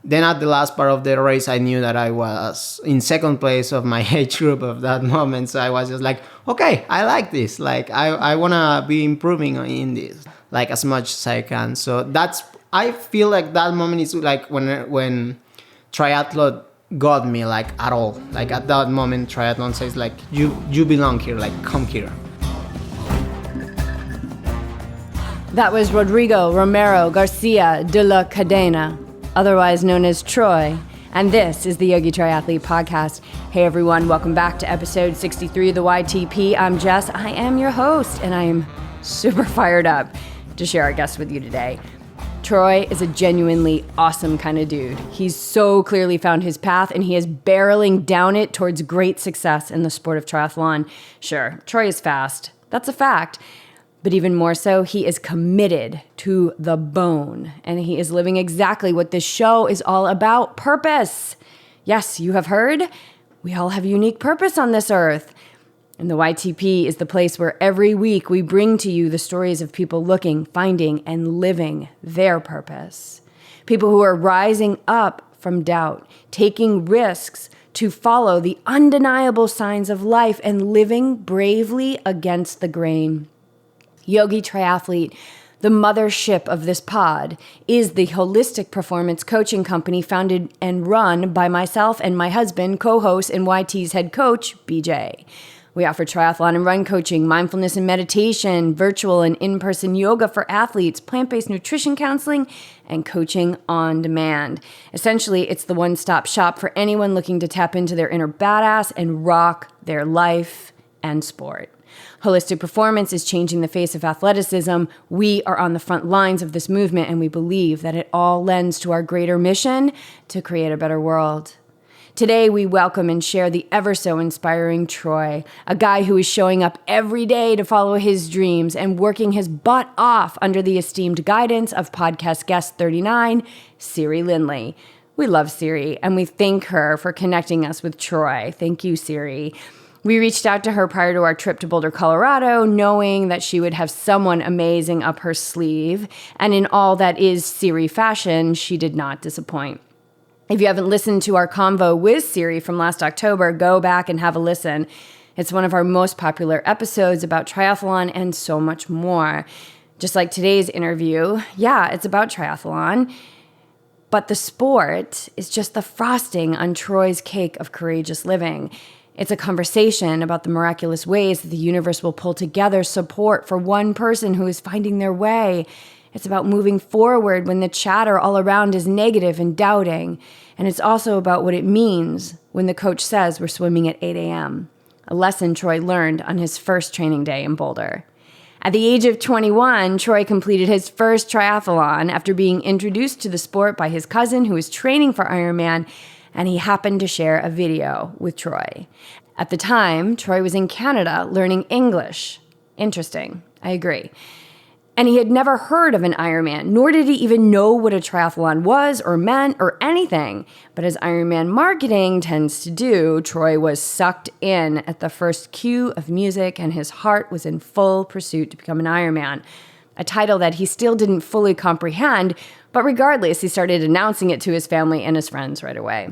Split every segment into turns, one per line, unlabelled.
Then at the last part of the race, I knew that I was in second place of my age group of that moment. So I was just like, okay, I like this. Like, I want to be improving in this, like, as much as I can. So I feel like that moment is like when triathlon got me, like, at all. Like, at that moment, triathlon says, like, you belong here, like, come here.
That was Rodrigo Romero Garcia de la Cadena, otherwise known as Troy, and this is the Yogi Triathlete Podcast. Hey everyone, welcome back to episode 63 of the YTP. I'm Jess, I am your host, and I am super fired up to share our guest with you today. Troy is a genuinely awesome kind of dude. He's so clearly found his path, and he is barreling down it towards great success in the sport of triathlon. Sure, Troy is fast, that's a fact. But even more so, he is committed to the bone, and he is living exactly what this show is all about, purpose. Yes, you have heard. We all have unique purpose on this earth. And the YTP is the place where every week we bring to you the stories of people looking, finding, and living their purpose. People who are rising up from doubt, taking risks to follow the undeniable signs of life, and living bravely against the grain. Yogi Triathlete, the mothership of this pod, is the holistic performance coaching company founded and run by myself and my husband, co-host and YT's head coach, BJ. We offer triathlon and run coaching, mindfulness and meditation, virtual and in-person yoga for athletes, plant-based nutrition counseling, and coaching on demand. Essentially, it's the one-stop shop for anyone looking to tap into their inner badass and rock their life and sport. Holistic performance is changing the face of athleticism. We are on the front lines of this movement, and we believe that it all lends to our greater mission to create a better world. Today, we welcome and share the ever so inspiring Troy, a guy who is showing up every day to follow his dreams and working his butt off under the esteemed guidance of podcast guest 39, Siri Lindley. We love Siri, and we thank her for connecting us with Troy. Thank you, Siri. We reached out to her prior to our trip to Boulder, Colorado, knowing that she would have someone amazing up her sleeve. And in all that is Siri fashion, she did not disappoint. If you haven't listened to our convo with Siri from last October, go back and have a listen. It's one of our most popular episodes about triathlon and so much more. Just like today's interview, yeah, it's about triathlon. But the sport is just the frosting on Troy's cake of courageous living. It's a conversation about the miraculous ways that the universe will pull together support for one person who is finding their way. It's about moving forward when the chatter all around is negative and doubting. And it's also about what it means when the coach says we're swimming at 8 a.m., a lesson Troy learned on his first training day in Boulder. At the age of 21, Troy completed his first triathlon after being introduced to the sport by his cousin who was training for Ironman, and he happened to share a video with Troy. At the time, Troy was in Canada learning English. Interesting, I agree. And he had never heard of an Ironman, nor did he even know what a triathlon was or meant or anything. But as Ironman marketing tends to do, Troy was sucked in at the first cue of music, and his heart was in full pursuit to become an Ironman, a title that he still didn't fully comprehend, but regardless, he started announcing it to his family and his friends right away.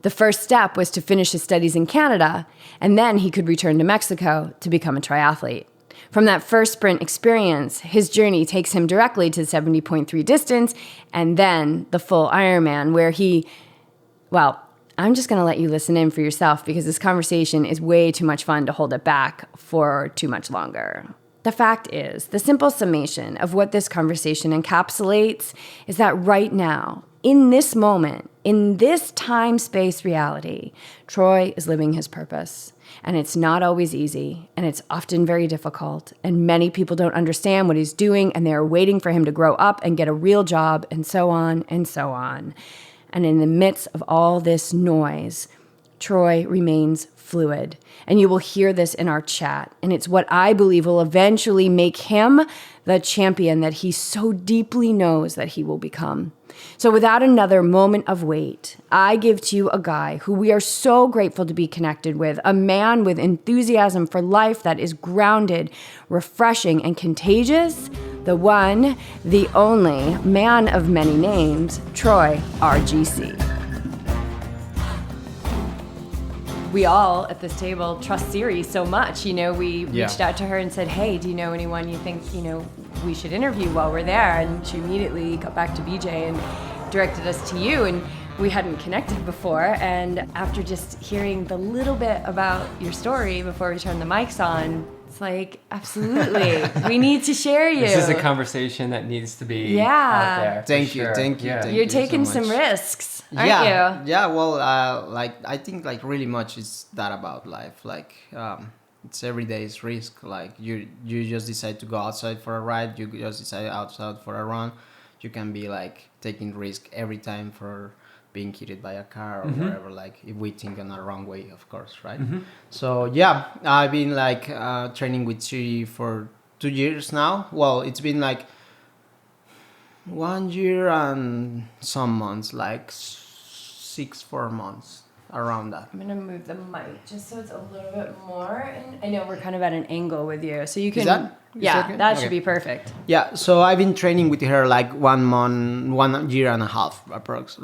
The first step was to finish his studies in Canada, and then he could return to Mexico to become a triathlete. From that first sprint experience, his journey takes him directly to 70.3 distance, and then the full Ironman, where I'm just going to let you listen in for yourself because this conversation is way too much fun to hold it back for too much longer. The fact is, the simple summation of what this conversation encapsulates is that right now, in this moment, in this time-space reality, Troy is living his purpose. And it's not always easy, and it's often very difficult, and many people don't understand what he's doing, and they're waiting for him to grow up and get a real job, and so on and so on. And in the midst of all this noise, Troy remains fluid. And you will hear this in our chat. And it's what I believe will eventually make him the champion that he so deeply knows that he will become. So without another moment of wait, I give to you a guy who we are so grateful to be connected with, a man with enthusiasm for life that is grounded, refreshing, and contagious, the one, the only man of many names, Troy RGC. We all at this table trust Siri so much. We reached out to her and said, hey, do you know anyone you think, we should interview while we're there? And she immediately got back to BJ and directed us to you. And we hadn't connected before. And after just hearing the little bit about your story before we turned the mics on, it's like, absolutely, we need to share you.
This is a conversation that needs to be out there.
Thank you. Thank you
You're taking
so
some risks, aren't you?
Yeah, well, I think really much is that about life. It's every day's risk. You just decide to go outside for a ride. You just decide outside for a run. You can be taking risk every time for being hit by a car or whatever, if we think in a wrong way, of course, right? So yeah, I've been training with Siri for 2 years now. Well, it's been 1 year and some months, 4 months, around that.
I'm gonna move the mic just so it's a little bit more, and I know we're kind of at an angle with you, so you can. That should be perfect.
Yeah, so I've been training with her 1 year and a half approx.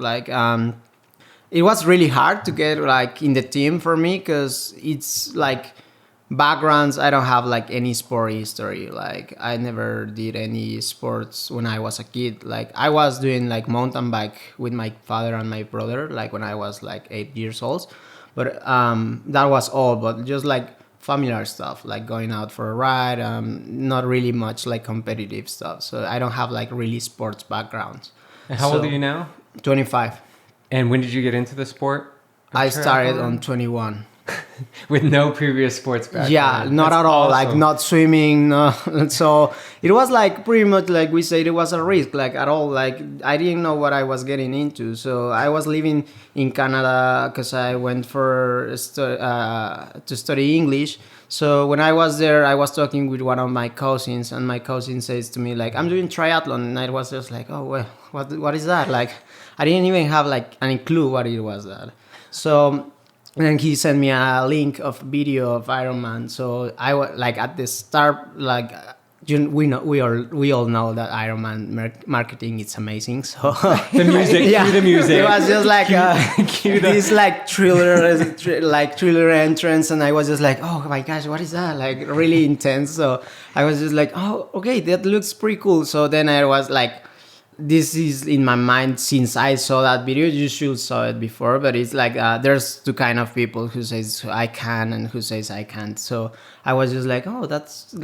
It was really hard to get in the team for me because it's backgrounds. I don't have any sport history. I never did any sports when I was a kid. I was doing mountain bike with my father and my brother when I was 8 years old, but that was all. But just familiar stuff, going out for a ride, not really much competitive stuff. So I don't have really sports backgrounds.
And how old are you now?
25.
And when did you get into the sport?
I started on 21.
With no previous sports background.
Yeah, not
That's
at all.
awesome.
Not swimming. No. So it was pretty much we said, it was a risk. At all. I didn't know what I was getting into. So I was living in Canada because I went to study English. So when I was there, I was talking with one of my cousins, and my cousin says to me I'm doing triathlon, and I was just oh well, what is that? I didn't even have any clue what it was that. So. And then he sent me a link of video of Ironman. So I was at the start, we all know that Ironman marketing is amazing. So
the music,
yeah,
cue the music.
It was just this thriller entrance, and I was just oh my gosh, what is that? Really intense. So I was just oh okay, that looks pretty cool. So then I was this is in my mind since I saw that video. You should saw it before, but it's there's two kind of people who says I can and who says I can't. So I was just oh, that's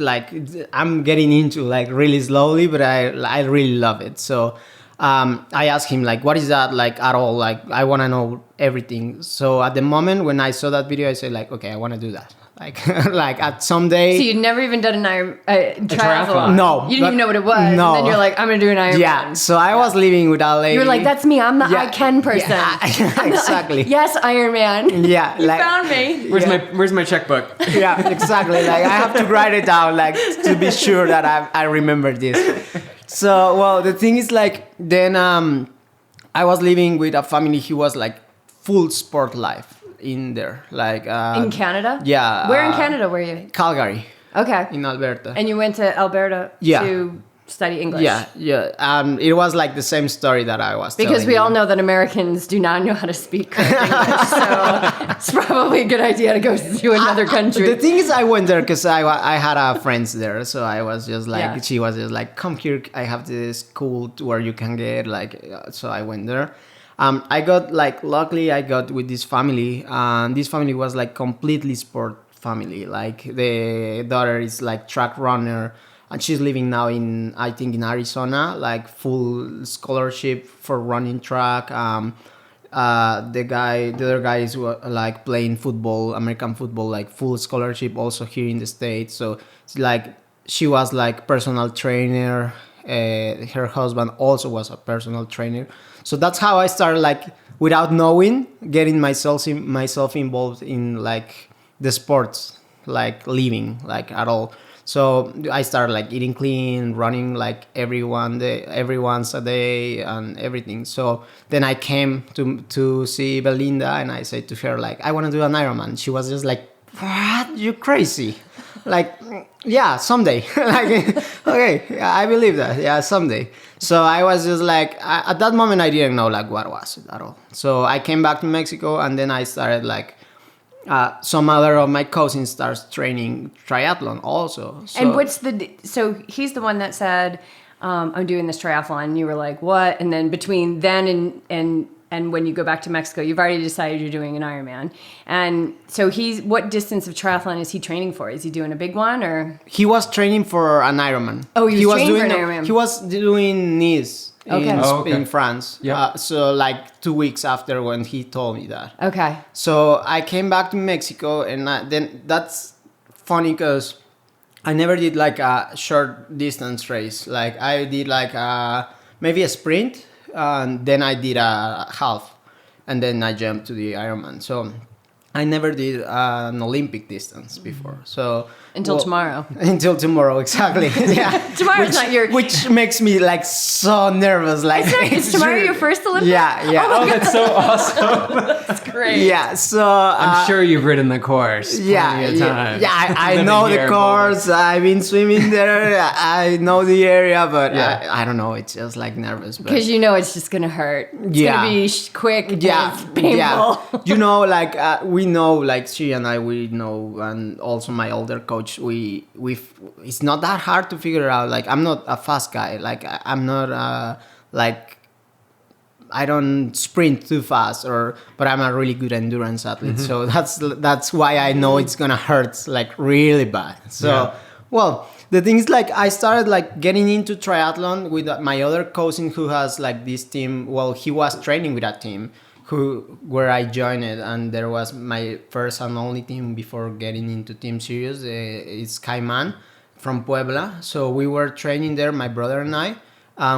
I'm getting into really slowly, but I really love it. So I asked him what is that at all? I want to know everything. So at the moment when I saw that video, I said okay, I want to do that. At someday.
So you'd never even done a triathlon?
No.
You didn't even know what it was.
No.
And then you're I'm going to do an Ironman.
Yeah. So I was living with a lady.
You're that's me. I'm the I can person.
Yeah, exactly.
Yes, Ironman.
Yeah.
You found me.
Where's my checkbook?
Yeah, exactly. I have to write it down to be sure that I remember this. So, well, the thing is then I was living with a family who was full sport life in there,
in Canada.
Yeah.
Where in Canada were you?
Calgary.
Okay.
In Alberta.
And you went to Alberta to study English.
Yeah. It was the same story that I was
because
telling
we
you.
all know that Americans do not know how to speak correct English, so it's probably a good idea to go to another country.
The thing is, I went there because I had friends there, so I was just she was just come here. I have this school where you can get so I went there. I got luckily I got with this family, and this family was completely sport family. The daughter is track runner, and she's living now in Arizona, full scholarship for running track. The other guy is playing football, American football, full scholarship also here in the States. So it's she was personal trainer. Her husband also was a personal trainer. So that's how I started, without knowing, getting myself involved in the sports, living at all. So I started eating clean, running every once a day and everything. So then I came to see Belinda, and I said to her I want to do an Ironman. She was just what? You crazy? Yeah, someday. Okay, yeah, I believe that. Yeah, someday. So I was just like, at that moment, I didn't know like what was it at all. So I came back to Mexico, and then I started like some other of my cousins starts training triathlon also. So,
And so he's the one that said, I'm doing this triathlon. And you were like, what? And then between then and when you go back to Mexico, you've already decided you're doing an Ironman. And so what distance of triathlon is he training for? Is he doing a big one or?
he was training for an Ironman.
Oh, he was training
doing
for an Ironman.
He was doing Nice
Okay.
in France.
Yeah.
So like 2 weeks after when he told me that.
Okay.
So I came back to Mexico, and then that's funny because I never did like a short distance race. Like I did like maybe a sprint, and then I did a half, and then I jumped to the Ironman. So I never did an Olympic distance before. So
Until tomorrow.
Until tomorrow, exactly. Yeah.
Tomorrow's not your...
Which makes me like so nervous. Like
Is tomorrow your first Olympic?
Yeah, yeah.
Oh, that's so awesome.
That's great.
Yeah, so
I'm sure you've ridden the course.
Yeah,
plenty of times.
I
Living
know
here
the
in
course. I've been swimming there. I know the area, but
Yeah.
I don't know. It's just like nervous. But
Because you know it's just going to hurt. It's
Yeah.
going to be quick.
yeah,
And it's painful.
yeah. You know, like we know, like she and I, we know, and also my older coach. We it's not that hard to figure out. Like I'm not a fast guy. Like I'm not like. I don't sprint too fast, but I'm a really good endurance athlete. So that's why I know it's gonna hurt like really bad. So,
Yeah.
well, the thing is like I started like getting into triathlon with my other cousin who has like this team. Well, he was training with that team where I joined it, and there was my first and only team before getting into Team Serious. It's Cayman from Puebla. So we were training there, my brother and I.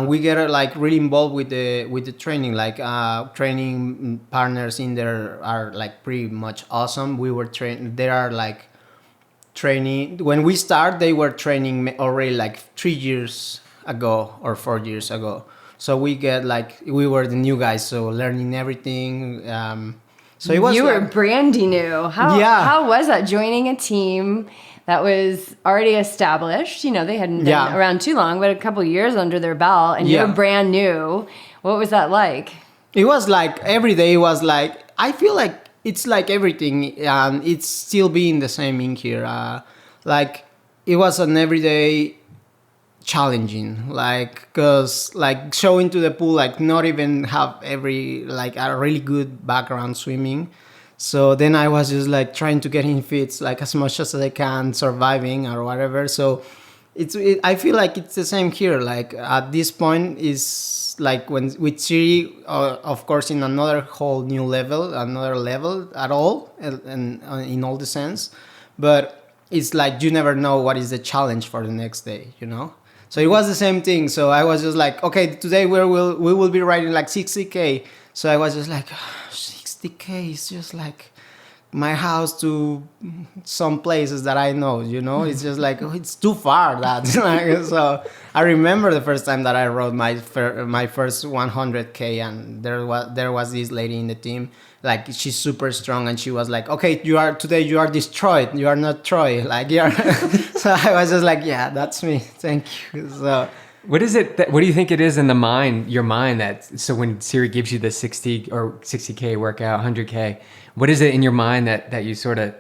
We get like really involved with the training. Like training partners in there are like pretty much awesome. We were There are like training. When we start, they were training already like 3 years ago or 4 years ago. So we were the new guys, so learning everything. So it was.
You were brandy new. How was that joining a team that was already established? You know, they hadn't been around too long, but a couple of years under their belt, and you're brand new. What was that like?
It was like every day was like, I feel like it's like everything, and it's still being the same in here. Like it was an everyday challenging, like because like showing to the pool, like not even have a really good background swimming. So then I was just like trying to get in fits like as much as I can, surviving or whatever. So I feel like it's the same here. Like at this point is like when with Siri, of course, in another whole new level, another level at all, and in all the sense. But it's like you never know what is the challenge for the next day, you know. So it was the same thing. So I was just like, okay, today we will be riding like 60K. So I was just like, 60K is just like my house to some places that I know, you know. It's just like, it's too far. That's like, so I remember the first time that I rode my first 100K, and there was this lady in the team, like she's super strong, and she was like, okay, you are destroyed, you are not Troy, like you're. So I was just like, yeah, that's me, thank you. So
What is it? What do you think it is in your mind so when Siri gives you the 60K workout, 100K, what is it in your mind that you sort of,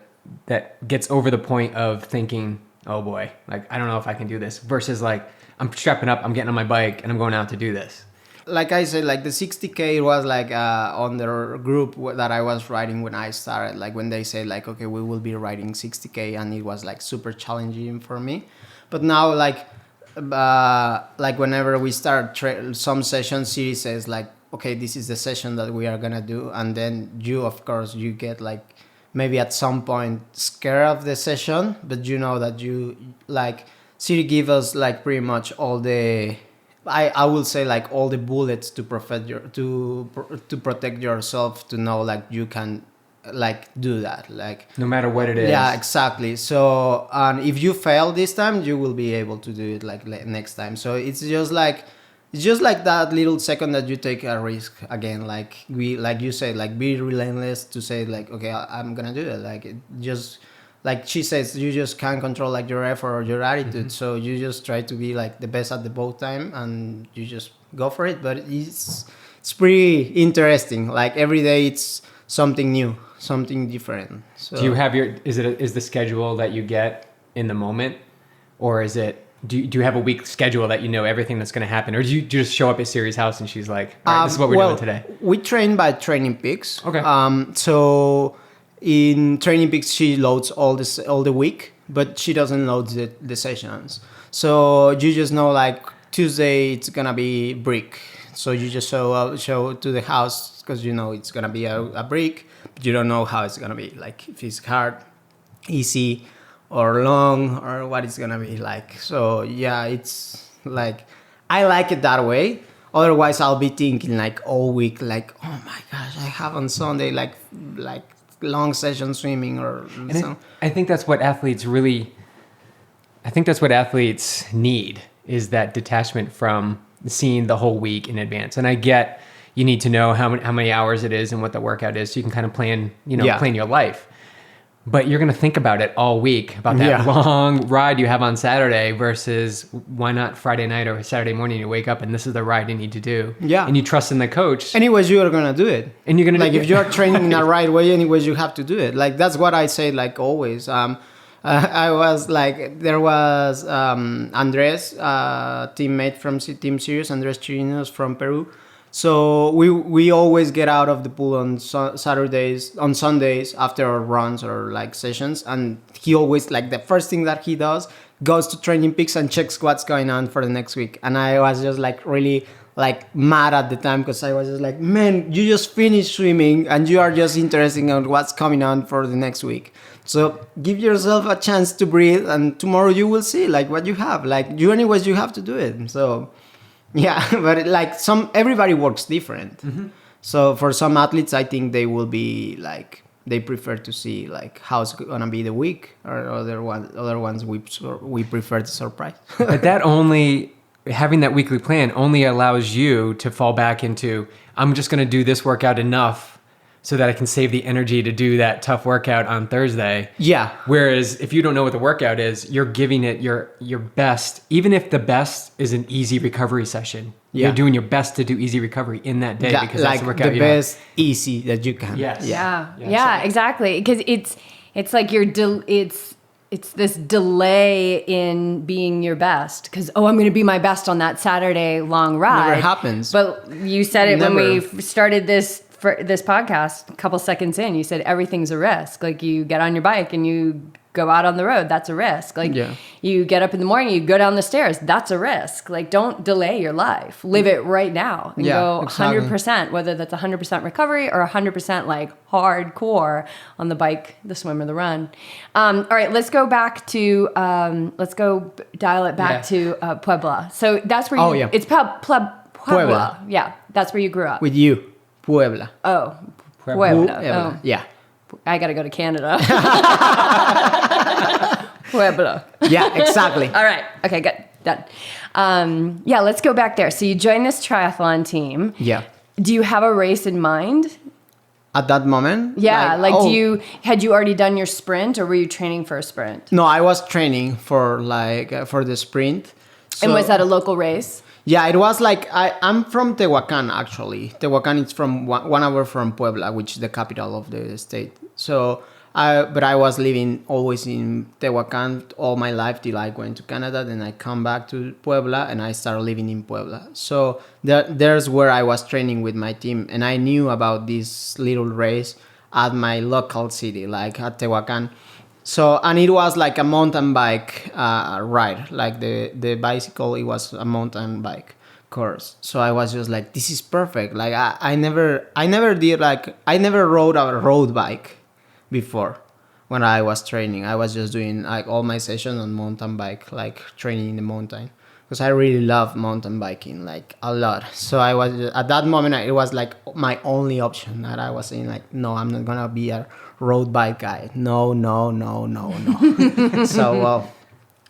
that gets over the point of thinking, oh boy, like, I don't know if I can do this, versus like, I'm strapping up, I'm getting on my bike and I'm going out to do this?
Like I said, like the 60K was like on the group that I was riding when I started, like when they said like, okay, we will be riding 60K, and it was like super challenging for me. But now like whenever we start some sessions, Siri says like, okay, this is the session that we are gonna do, and then of course you get like maybe at some point scared of the session, but you know that you like Siri give us like pretty much all the I will say like all the bullets to protect yourself, to know like you can like do that, like
No matter what it is.
yeah, exactly. So if you fail this time, you will be able to do it like next time. So it's just like that little second that you take a risk again, like you say, like be relentless to say like, okay, I'm gonna do it. Like it just like she says, you just can't control like your effort or your attitude. So you just try to be like the best at the both time, and you just go for it. But it's pretty interesting. Like every day it's something new, something different. So
Do you have is the schedule that you get in the moment, or is it, do you have a week schedule that you know everything that's going to happen, or do you just show up at Siri's house and she's like, all right, this is what we're doing today?
We train by Training Peaks.
Okay.
So in Training Peaks, she loads all the week, but she doesn't load the sessions. So you just know like Tuesday it's gonna be brick. So you just show to the house because you know it's gonna be a brick, but you don't know how it's gonna be. Like if it's hard, easy, or long, or what it's gonna be like. So yeah, it's like I like it that way. Otherwise, I'll be thinking like all week, like, oh my gosh, I have on Sunday like long session swimming or something.
I think that's what athletes need, is that detachment from seeing the whole week in advance. And I get you need to know how many hours it is and what the workout is, so you can kind of plan your life. But you're going to think about it all week, about that long ride you have on Saturday versus why not Friday night or Saturday morning you wake up and this is the ride you need to do.
Yeah.
And you trust in the coach.
Anyways, you are going to do it.
And you're going to
like if you're training in the right way, anyways, you have to do it. Like that's what I say like always. I was like, there was Andres, teammate from Team Sirius, Andres Chirinos from Peru. So we always get out of the pool on Sundays after our runs or like sessions, and he always like the first thing that he does goes to Training Peaks and checks what's going on for the next week. And I was just like really like mad at the time because I was just like, man, you just finished swimming and you are just interested in what's coming on for the next week. So give yourself a chance to breathe, and tomorrow you will see like what you have. Like you anyways, you have to do it. So. Yeah, but like everybody works different. Mm-hmm. So for some athletes, I think they will be like, they prefer to see like how it's gonna be the week, or other ones we prefer to surprise.
But having that weekly plan only allows you to fall back into, I'm just gonna do this workout enough so that I can save the energy to do that tough workout on Thursday.
Yeah.
Whereas if you don't know what the workout is, you're giving it your best. Even if the best is an easy recovery session, you're doing your best to do easy recovery in that day, because that's the workout
the best easy that you can.
Yes.
Yeah, exactly. Because it's like it's this delay in being your best, because I'm going to be my best on that Saturday long ride.
Never happens.
But you said it when we started this podcast, a couple seconds in, you said everything's a risk. Like you get on your bike and you go out on the road, that's a risk. Like you get up in the morning, you go down the stairs, that's a risk. Like don't delay your life. Live it right now and go 100%, whether that's 100% recovery or 100% like hardcore on the bike, the swim, or the run. All right, let's go dial it back to Puebla. So that's where it's Puebla. Yeah, that's where you grew up.
With you. Puebla.
Oh, Puebla. Oh.
Yeah.
I got to go to Canada. Puebla.
Yeah, exactly.
All right. Okay, good. Done. Let's go back there. So you joined this triathlon team.
Yeah.
Do you have a race in mind?
At that moment?
Yeah. Had you already done your sprint, or were you training for a sprint?
No, I was training for the sprint. So,
and was that a local race?
Yeah, it was like, I'm from Tehuacan, actually. Tehuacan is from 1 hour from Puebla, which is the capital of the state. So, but I was living always in Tehuacan all my life till I went to Canada. Then I come back to Puebla and I started living in Puebla. So there's where I was training with my team. And I knew about this little race at my local city, like at Tehuacan. So, and it was like a mountain bike ride, like the bicycle, it was a mountain bike course. So I was just like, this is perfect. Like I never rode a road bike before when I was training. I was just doing like all my sessions on mountain bike, like training in the mountain, because I really love mountain biking, like a lot. So I was at that moment, it was like my only option that I was saying like, no, I'm not gonna be a road bike guy. No. So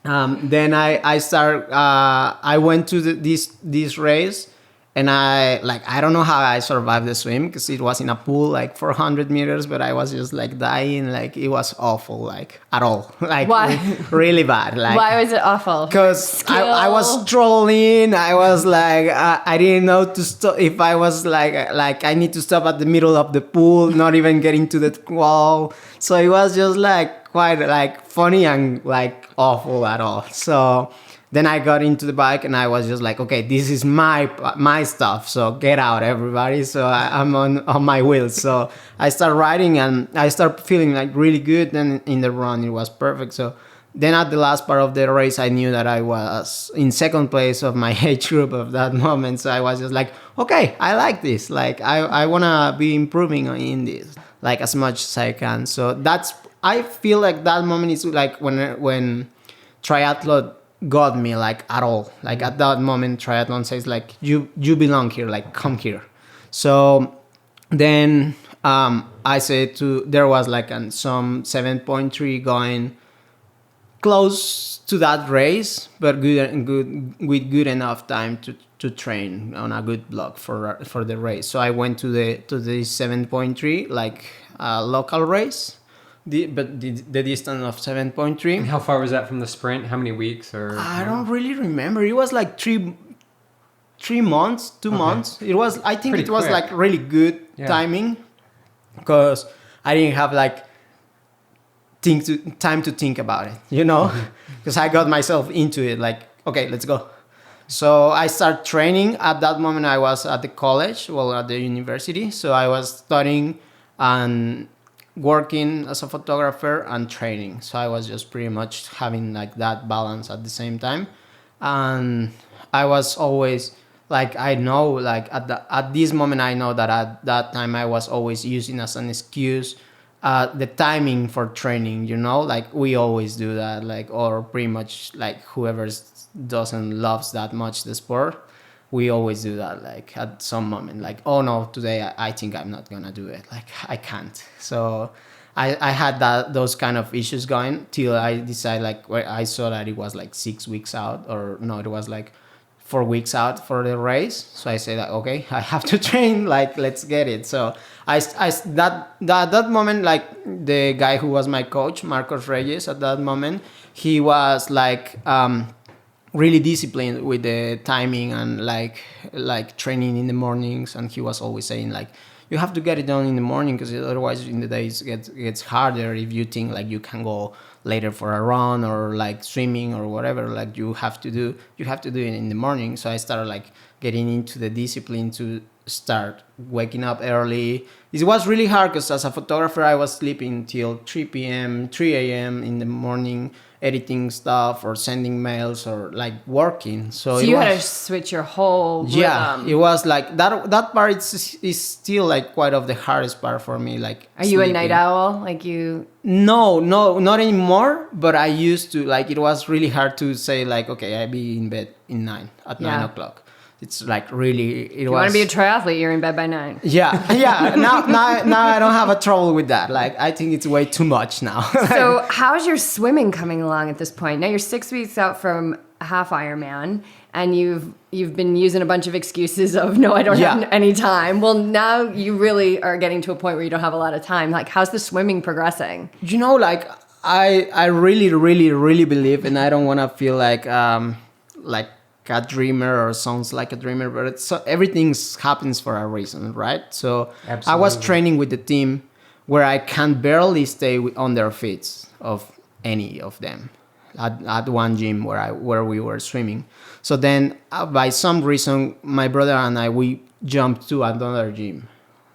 then I went to this race, And I don't know how I survived the swim because it was in a pool like 400 meters, but I was just like dying. Like it was awful, like at all. Like
Why?
really bad. Like
Why was it awful?
because I was strolling. I was like I didn't know to stop. If I was like I need to stop at the middle of the pool, not even getting to the wall. So it was just like quite like funny and like awful at all. So then I got into the bike and I was just like, okay, this is my stuff. So get out, everybody. So I'm on my wheels. So I start riding and I start feeling like really good. Then in the run, it was perfect. So then at the last part of the race, I knew that I was in second place of my age group of that moment. So I was just like, okay, I like this. Like I want to be improving in this, like as much as I can. So I feel like that moment is like when triathlon got me like at all. Like at that moment, triathlon says like you belong here, like come here. So then I said there was like some 7.3 going close to that race, but with good enough time to train on a good block for the race. So I went to the 7.3 like local race. The distance of 7.3.
And how far was that from the sprint? How many weeks or?
I don't really remember. It was like 3 months, 2 months. It was. I think
Pretty
it was
quick.
like really good timing, because I didn't have like time to think about it. You know, because I got myself into it. Like, okay, let's go. So I started training. At that moment, I was at the college, at the university. So I was studying and working as a photographer and training. So I was just pretty much having like that balance at the same time. And I was always like, I know like at this moment, I know that at that time I was always using as an excuse the timing for training, you know, like we always do that, like, or pretty much like whoever doesn't loves that much the sport, we always do that, like at some moment, like, oh no, today I think I'm not gonna do it, like I can't. So I had those kind of issues going till I decided, like, where I saw that it was like 6 weeks out, or no, it was like 4 weeks out for the race. So I said, like, okay, I have to train, like, let's get it. So that moment, like the guy who was my coach, Marcos Reyes, at that moment, he was like really disciplined with the timing and like training in the mornings, and he was always saying like, you have to get it done in the morning, because otherwise in the days it gets harder. If you think like you can go later for a run or like swimming or whatever, like you have to do it in the morning. So I started like getting into the discipline to start waking up early. It was really hard because as a photographer I was sleeping till 3 a.m. in the morning, editing stuff or sending mails or like working. So
you had to switch your whole rhythm.
It was like that part is still like quite of the hardest part for me. Like,
are you a night owl? Like you?
No, not anymore. But I used to, like, it was really hard to say like, okay, I'll be in bed in 9 o'clock. It's like really,
If you want to be a triathlete, you're in bed by 9.
Yeah. Now I don't have a trouble with that. Like, I think it's way too much now.
So how's your swimming coming along at this point? Now you're 6 weeks out from a half Ironman, and you've been using a bunch of excuses of, no, I don't have any time. Well, now you really are getting to a point where you don't have a lot of time. Like, how's the swimming progressing?
You know, like I really, really, really believe, and I don't want to feel like a dreamer or sounds like a dreamer, but everything happens for a reason, right? So absolutely. I was training with the team where I can barely stay on their feet of any of them at one gym where we were swimming. So then by some reason, my brother and I, we jumped to another gym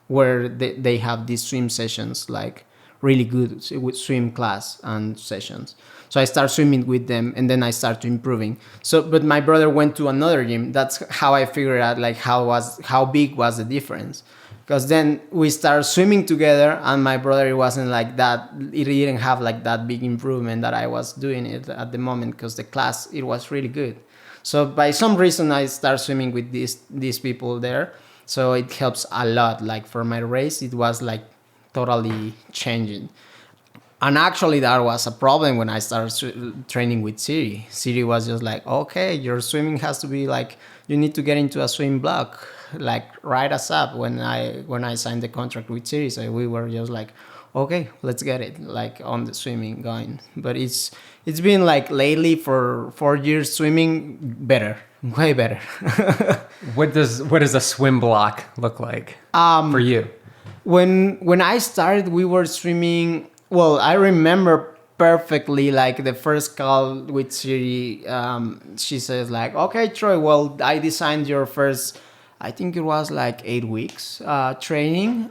where they have these swim sessions, like really good with swim class and sessions. So I started swimming with them, and then I started improving. So, but my brother went to another gym. That's how I figured out like how big was the difference. Because then we started swimming together, and my brother, it wasn't like that. It didn't have like that big improvement that I was doing it at the moment, because the class, it was really good. So by some reason, I started swimming with these people there. So it helps a lot. Like for my race, it was like totally changing. And actually, that was a problem when I started training with Siri. Siri was just like, okay, your swimming has to be like you need to get into a swim block, like write us up. When I signed the contract with Siri, so we were just like, okay, let's get it, like on the swimming going. But it's been like lately for 4 years swimming better, way better.
What does a swim block look like for you?
When I started, we were swimming. Well, I remember perfectly like the first call with Siri. She says like, okay, Troy, well, I designed your first, I think it was like 8 weeks training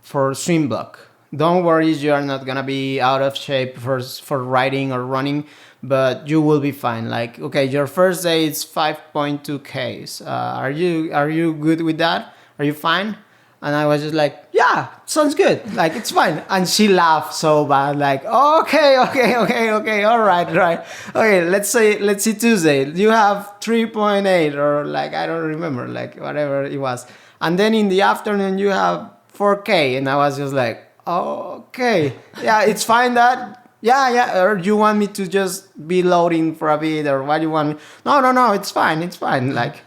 for swim block. Don't worry, you are not gonna be out of shape for riding or running, but you will be fine. Like, okay, your first day is 5.2 Ks. Are you good with that? Are you fine? And I was just like, yeah, sounds good. Like, it's fine. And she laughed so bad, like, okay, all right. Okay, let's see Tuesday. You have 3.8 or like, I don't remember, like whatever it was. And then in the afternoon, you have 4K. And I was just like, okay, yeah, it's fine that. Yeah. Or you want me to just be loading for a bit, or what do you want? No, it's fine. Like,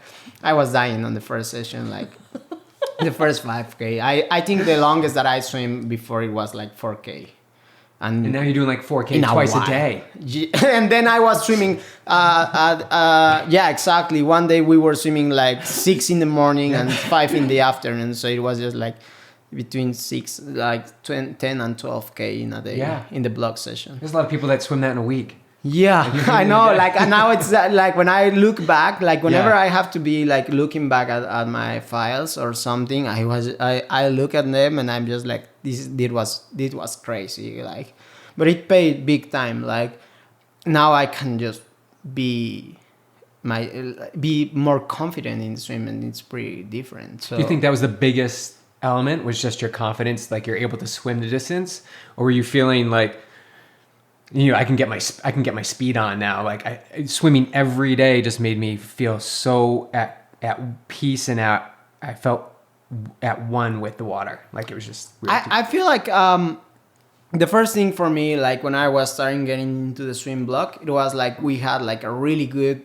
I was dying on the first session, like the first 5K. I think the longest that I swim before it was like 4K.
And now you're doing like 4K twice a day.
And then I was swimming, yeah, exactly. One day we were swimming like 6 in the morning and 5 in the afternoon. So it was just like between 10 and 12K in a day in the block session.
There's a lot of people that swim that in a week.
Yeah, I know. Like, and now it's like when I look back, like whenever I have to be like looking back at my files or something, I look at them and I'm just like, this was crazy. Like, but it paid big time. Like, now I can just be more confident in swimming. It's pretty different. So
do you think that was the biggest element, was just your confidence, like you're able to swim the distance, or were you feeling like, I can get my speed on now? Like, swimming every day just made me feel so at peace, and I felt at one with the water. Like, it was just really
I feel like the first thing for me, like when I was starting getting into the swim block, it was like we had like a really good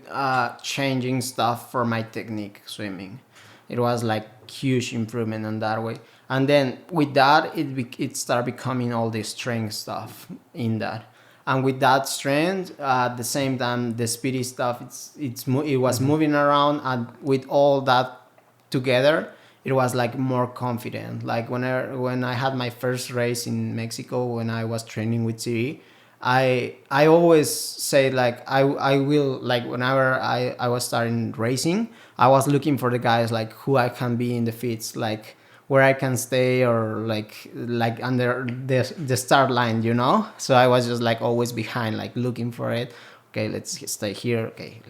changing stuff for my technique swimming. It was like huge improvement in that way. And then with that, it started becoming all the strength stuff in that. And with that strength, at the same time, the speedy stuff, it was moving around, and with all that together, it was like more confident. Like when I had my first race in Mexico, when I was training with Siri, I always say like I will, like whenever I was starting racing, I was looking for the guys like who I can be in the fits, like where I can stay, or like under the start line, So I was just like always behind, like looking for it. Okay, let's stay here. Okay.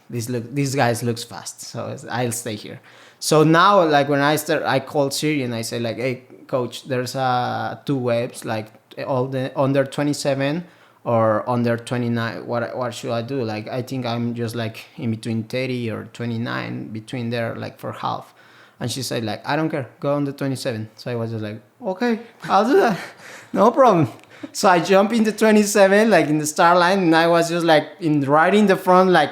These guys looks fast, so I'll stay here. So now, like when I called Siri and I say like, hey, coach, there's 2 waves, like all the under 27 or under 29. What should I do? Like, I think I'm just like in between 30 or 29, between there, like for half. And she said like, I don't care, go on the 27. So I was just like, okay, I'll do that. No problem. So I jump in the 27, like in the start line, and I was just like right in the front, like,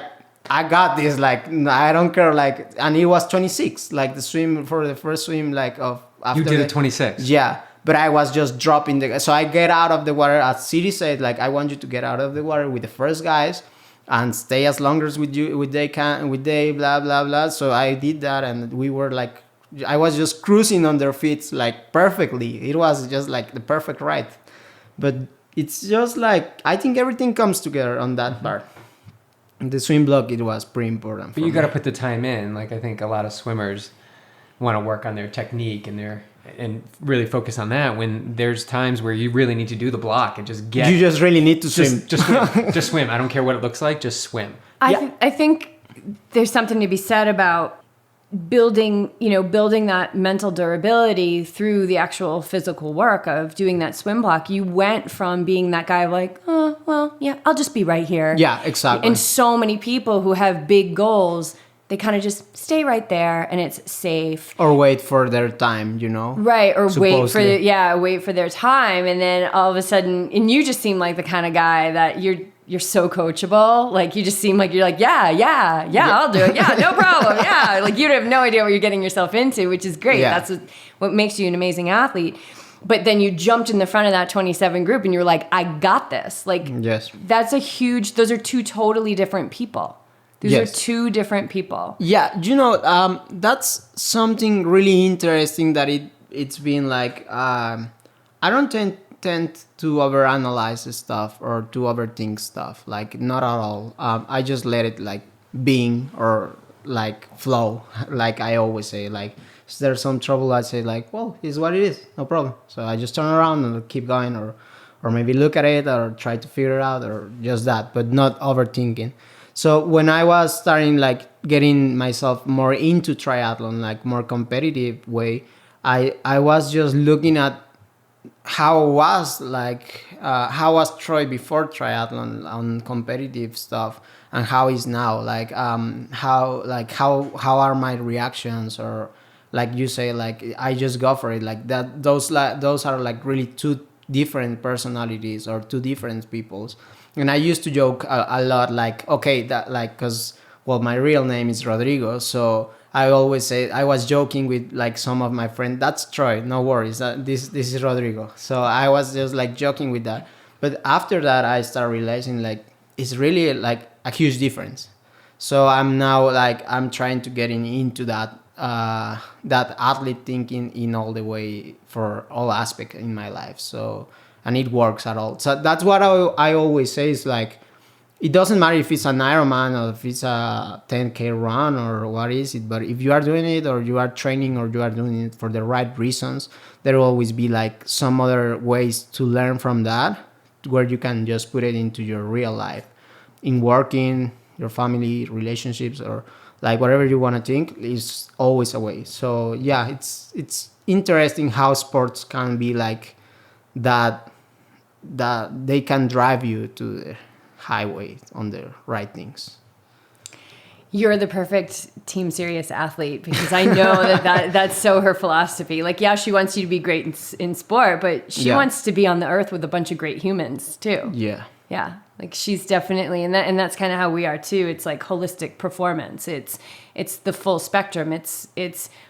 I got this, like, I don't care, like, and it was 26, like the swim for the first swim, like of after.
You did a 26.
Yeah, but I was just dropping so I get out of the water, as Siri said, like, I want you to get out of the water with the first guys and stay as long as they blah blah blah. So I did that, and we were like, I was just cruising on their feet like perfectly. It was just like the perfect ride. But it's just like, I think everything comes together on that part. The swim block, it was pretty important.
But you got to put the time in. Like, I think a lot of swimmers want to work on their technique and really focus on that, when there's times where you really need to do the block and just get.
You just really need to swim.
Just swim. Just swim. I don't care what it looks like. Just swim.
I think there's something to be said about building that mental durability through the actual physical work of doing that swim block. You went from being that guy like, oh, well, yeah, I'll just be right here.
Yeah, exactly.
And so many people who have big goals, they kind of just stay right there and it's safe.
Or wait for their time,
Right, or
supposedly.
wait for their time, and then all of a sudden, and you just seem like the kind of guy that you're you're so coachable. Like you just seem like you're like, yeah, I'll do it. Yeah, no problem. Yeah. Like you have no idea what you're getting yourself into, which is great.
Yeah.
That's what makes you an amazing athlete. But then you jumped in the front of that 27 group and you're like, I got this. Like,
Yes.
those are two totally different people. Those are two different people.
Yeah, that's something really interesting that it's been like, I don't tend to overanalyze stuff or to overthink stuff. Like, not at all. I just let it like being or like flow. Like I always say, like, is there some trouble? I say like, well, it's what it is, no problem. So I just turn around and keep going, or maybe look at it or try to figure it out, or just that, but not overthinking. So when I was starting like getting myself more into triathlon, like more competitive way, I was just looking at how was Troy before triathlon on competitive stuff, and how is now, like how are my reactions, or like you say, like I just go for it, like that. Those are like really two different personalities or two different peoples. And I used to joke a lot, like, okay, that like, because well, my real name is Rodrigo, so I always say, I was joking with like some of my friends, that's Troy, no worries, this is Rodrigo. So I was just like joking with that. But after that, I started realizing like it's really like a huge difference. So I'm now like, I'm trying to get into that that athlete thinking in all the way for all aspects in my life. So, and it works at all. So that's what I always say is like, it doesn't matter if it's an Ironman or if it's a 10K run or what is it, but if you are doing it or you are training or you are doing it for the right reasons, there will always be like some other ways to learn from that, where you can just put it into your real life, in working, your family, relationships, or like whatever you want to think is always a way. So yeah, it's interesting how sports can be like that they can drive you to the highway on the right things.
You're the perfect Team Serious athlete, because I know that's so her philosophy. Like, yeah, she wants you to be great in sport, but she wants to be on the earth with a bunch of great humans too.
Yeah.
Yeah. Like she's definitely, and that's kind of how we are too. It's like holistic performance. It's the full spectrum. It's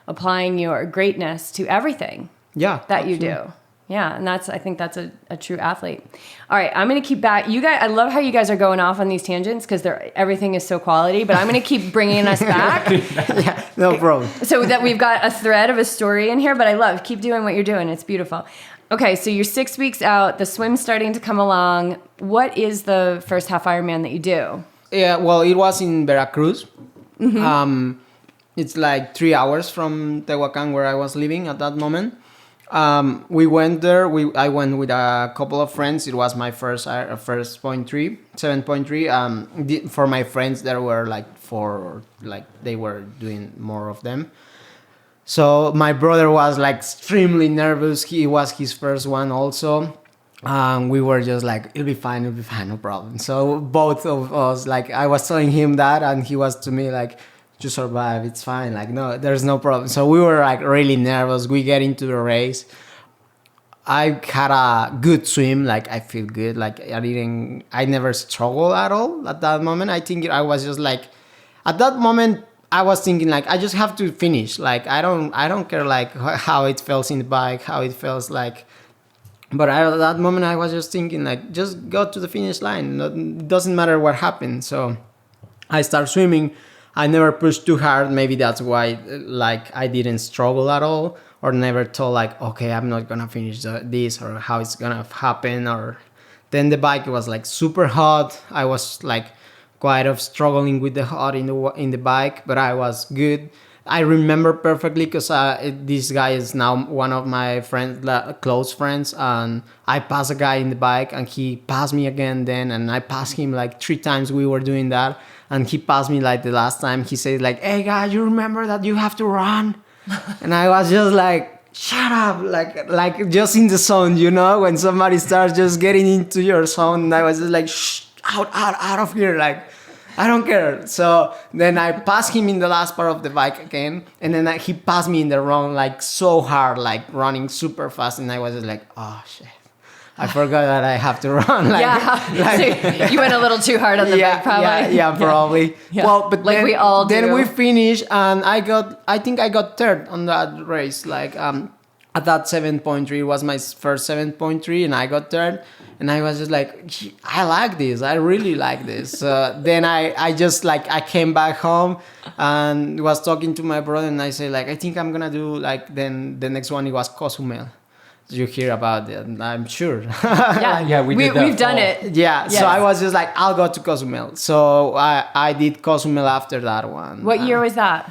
applying your greatness to everything.
Yeah.
That absolutely. You do. Yeah, and I think that's a true athlete. All right, I'm going to keep back. You guys, I love how you guys are going off on these tangents because everything is so quality, but I'm going to keep bringing us back.
Yeah, no problem.
So that we've got a thread of a story in here, but keep doing what you're doing. It's beautiful. Okay, so you're 6 weeks out. The swim's starting to come along. What is the first half Ironman that you do?
Yeah, well, it was in Veracruz.
Mm-hmm.
It's like 3 hours from Tehuacan, where I was living at that moment. We went there. I went with a couple of friends. It was my first 7.3. For my friends, there were like 4, like they were doing more of them. So my brother was like extremely nervous. He was his first one also. We were just like, it'll be fine, no problem. So both of us, like I was telling him that, and he was to me like, to survive, it's fine, like no, there's no problem. So we were like really nervous. We get into the race. I had a good swim, like I feel good, like I never struggled at all at that moment. I think I was just like, at that moment I was thinking like, I just have to finish, like I don't care like how it feels in the bike, how it feels like, but at that moment I was just thinking like, just go to the finish line, it doesn't matter what happens. So I start swimming. I never pushed too hard. Maybe that's why, like, I didn't struggle at all, or never thought like, okay, I'm not gonna finish this, or how it's gonna happen. Or then the bike was like super hot. I was like quite of struggling with the hot in the bike, but I was good. I remember perfectly because this guy is now one of my friends, close friends, and I passed a guy in the bike, and he passed me again then, and I passed him like 3 times. We were doing that. And he passed me like the last time. He said like, hey guys, you remember that you have to run? And I was just like, shut up. Like just in the zone, you know, when somebody starts just getting into your zone. And I was just like, shh, out of here. Like, I don't care. So then I passed him in the last part of the bike again. And then he passed me in the run like so hard, like running super fast. And I was just like, oh shit. I forgot that I have to run.
So you went a little too hard on the bike, probably.
Yeah, probably.
Yeah.
Well, but
like
then,
we all do.
Then we finished, and I think I got third on that race. Like at that 7.3, it was my first 7.3, and I got third. And I was just like, I like this. I really like this. Then I just like, I came back home and was talking to my brother, and I say like, I think I'm gonna do like, then the next one, it was Cozumel. You hear about it, I'm sure.
Yeah, we've done it.
Yeah,
Yes.
So I was just like, I'll go to Cozumel. So I did Cozumel after that one.
What year was that?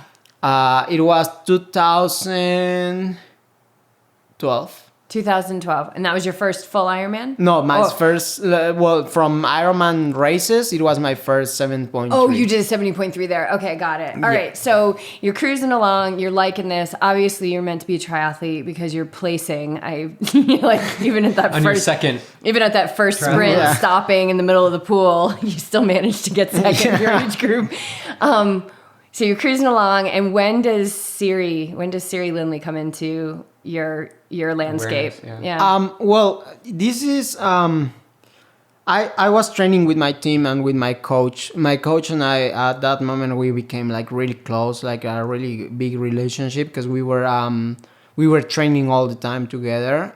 It was 2012.
2012. And that was your first full Ironman?
No, my first, from Ironman races, it was my first 7.3.
Oh, you did a 70.3 there. Okay, got it. All right, so you're cruising along, you're liking this. Obviously, you're meant to be a triathlete because you're placing. Like even at that
on your second.
Even at that first sprint, stopping in the middle of the pool, you still managed to get second in your age group. So you're cruising along, and when does Siri Lindley come into your landscape?
Well, this is I was training with my team and with my coach. My coach and I, at that moment, we became like really close, like a really big relationship, because we were training all the time together.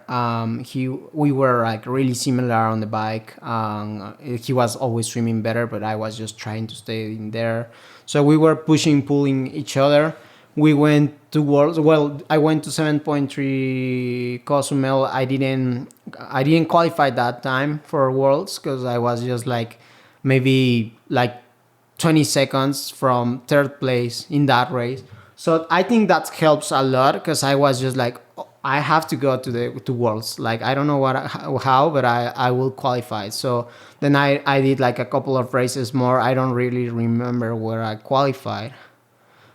We were like really similar on the bike. He was always swimming better, but I was just trying to stay in there. So we were pulling each other. We went to Worlds. Well, I went to 7.3 Cozumel. I didn't qualify that time for Worlds because I was just like maybe like 20 seconds from third place in that race. So I think that helps a lot because I was just like, I have to go to Worlds. Like, I don't know how, but I will qualify. So then I did like a couple of races more. I don't really remember where I qualified.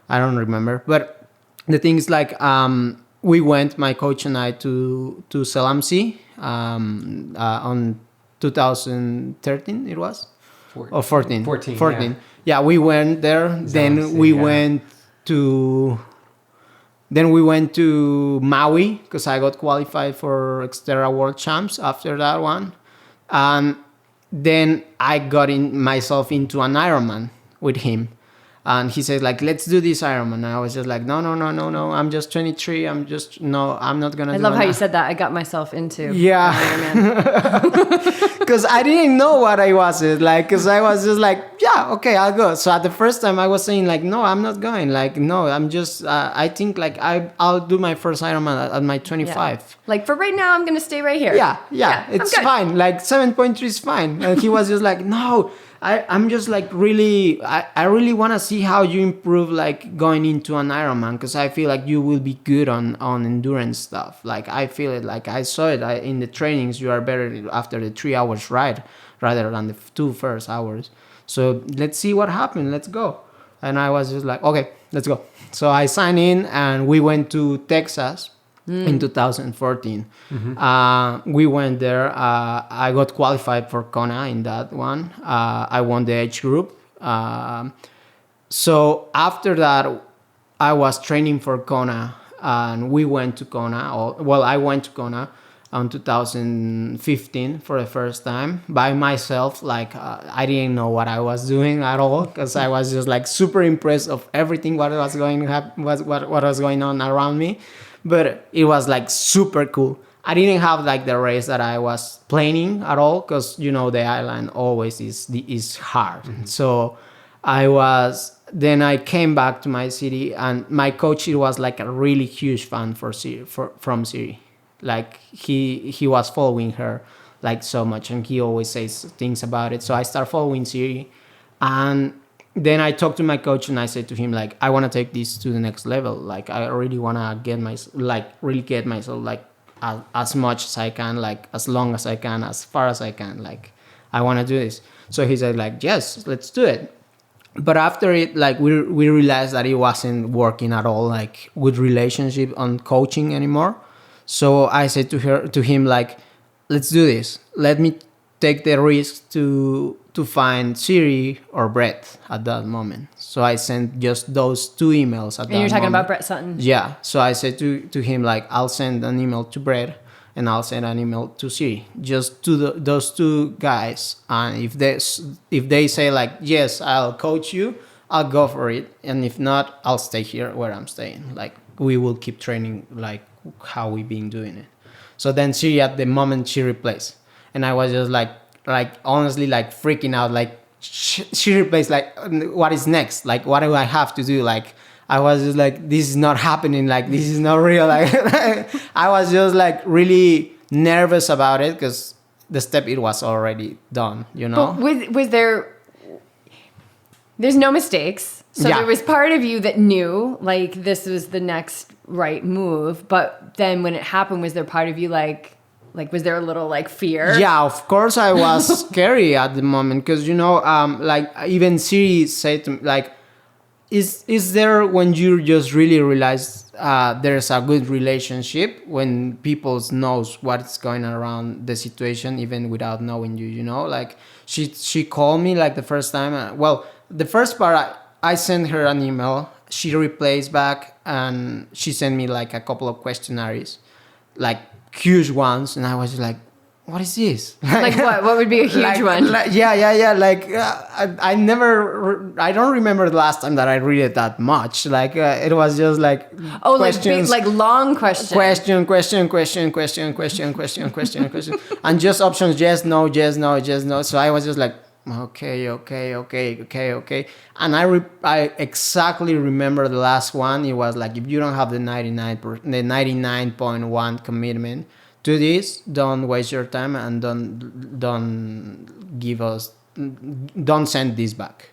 I don't remember. But the thing is like, we went, my coach and I, to Selamsi on 2013 it was? 14. 14. Yeah, we went there. Then we went to Maui because I got qualified for Xterra World Champs after that one. And then I got myself into an Ironman with him. And he said, like, let's do this Ironman. And I was just like, no. I'm just 23. I'm not going to do it.
I love how you said that. I got myself into
Ironman. Because I didn't know what I was. Because I was just like, yeah, okay, I'll go. So at the first time I was saying, like, no, I'm not going. Like, no, I'm just, I think, like, I'll do my first Ironman at my 25.
Yeah. Like, for right now, I'm going to stay right here.
Yeah, it's fine. Like, 7.3 is fine. And he was just like, no. I'm just like really, I really want to see how you improve like going into an Ironman because I feel like you will be good on endurance stuff. Like I feel it, like I saw it in the trainings, you are better after the 3 hours ride rather than the 2 first hours. So let's see what happened. Let's go. And I was just like, okay, let's go. So I signed in and we went to Texas. In 2014. We went there. I got qualified for Kona in that one. I won the age group. So after that, I was training for Kona and we went to Kona. I went to Kona in 2015 for the first time by myself. Like I didn't know what I was doing at all because I was just like super impressed of everything what was going on around me. But it was like super cool. I didn't have like the race that I was planning at all because the island always is hard. So then I came back to my city and my coach, he was like a really huge fan from Siri. Like he was following her like so much and he always says things about it. So I started following Siri and then I talked to my coach and I said to him, like, I want to take this to the next level. Like, I really want to get myself like as much as I can, like as long as I can, as far as I can. Like, I want to do this. So he said, like, yes, let's do it. But after it, like, we realized that it wasn't working at all, like, with relationship on coaching anymore. So I said to him, like, let's do this. Let me take the risk to find Siri or Brett at that moment. So I sent just those 2 emails at that moment.
And you're talking about Brett Sutton?
Yeah. So I said to him, like, I'll send an email to Brett and I'll send an email to Siri, just to those two guys. And if they say like, yes, I'll coach you, I'll go for it. And if not, I'll stay here where I'm staying. Like, we will keep training like how we've been doing it. So then Siri, at the moment, she replaced. And I was just like honestly, like freaking out. Like, she replaced, like, what is next? Like, what do I have to do? Like, I was just like, this is not happening. Like, this is not real. Like, I was just like really nervous about it because the step, it was already done, you know?
But there's no mistakes. So
Yeah.
there was part of you that knew like this was the next right move. But then when it happened, was there part of you like was there a little like fear?
Yeah, of course I was scary at the moment because, you know, like even Siri said to me, like, is there when you just really realize there's a good relationship when people knows what's going around the situation even without knowing you, you know? Like, she called me like the first time. Well, the first part, I sent her an email. She replies back and she sent me like a couple of questionnaires, like huge ones, and I was just like, what is this?
Like what? What would be a huge one?
Yeah. Like, I don't remember the last time that I read it that much. Like, it was just like,
Oh,
questions,
like big, like long questions.
question, and just options: yes, no, yes, no, yes, no. So I was just like, okay. And I exactly remember the last one. It was like, if you don't have the 99.1 commitment to this, don't waste your time and don't send this back.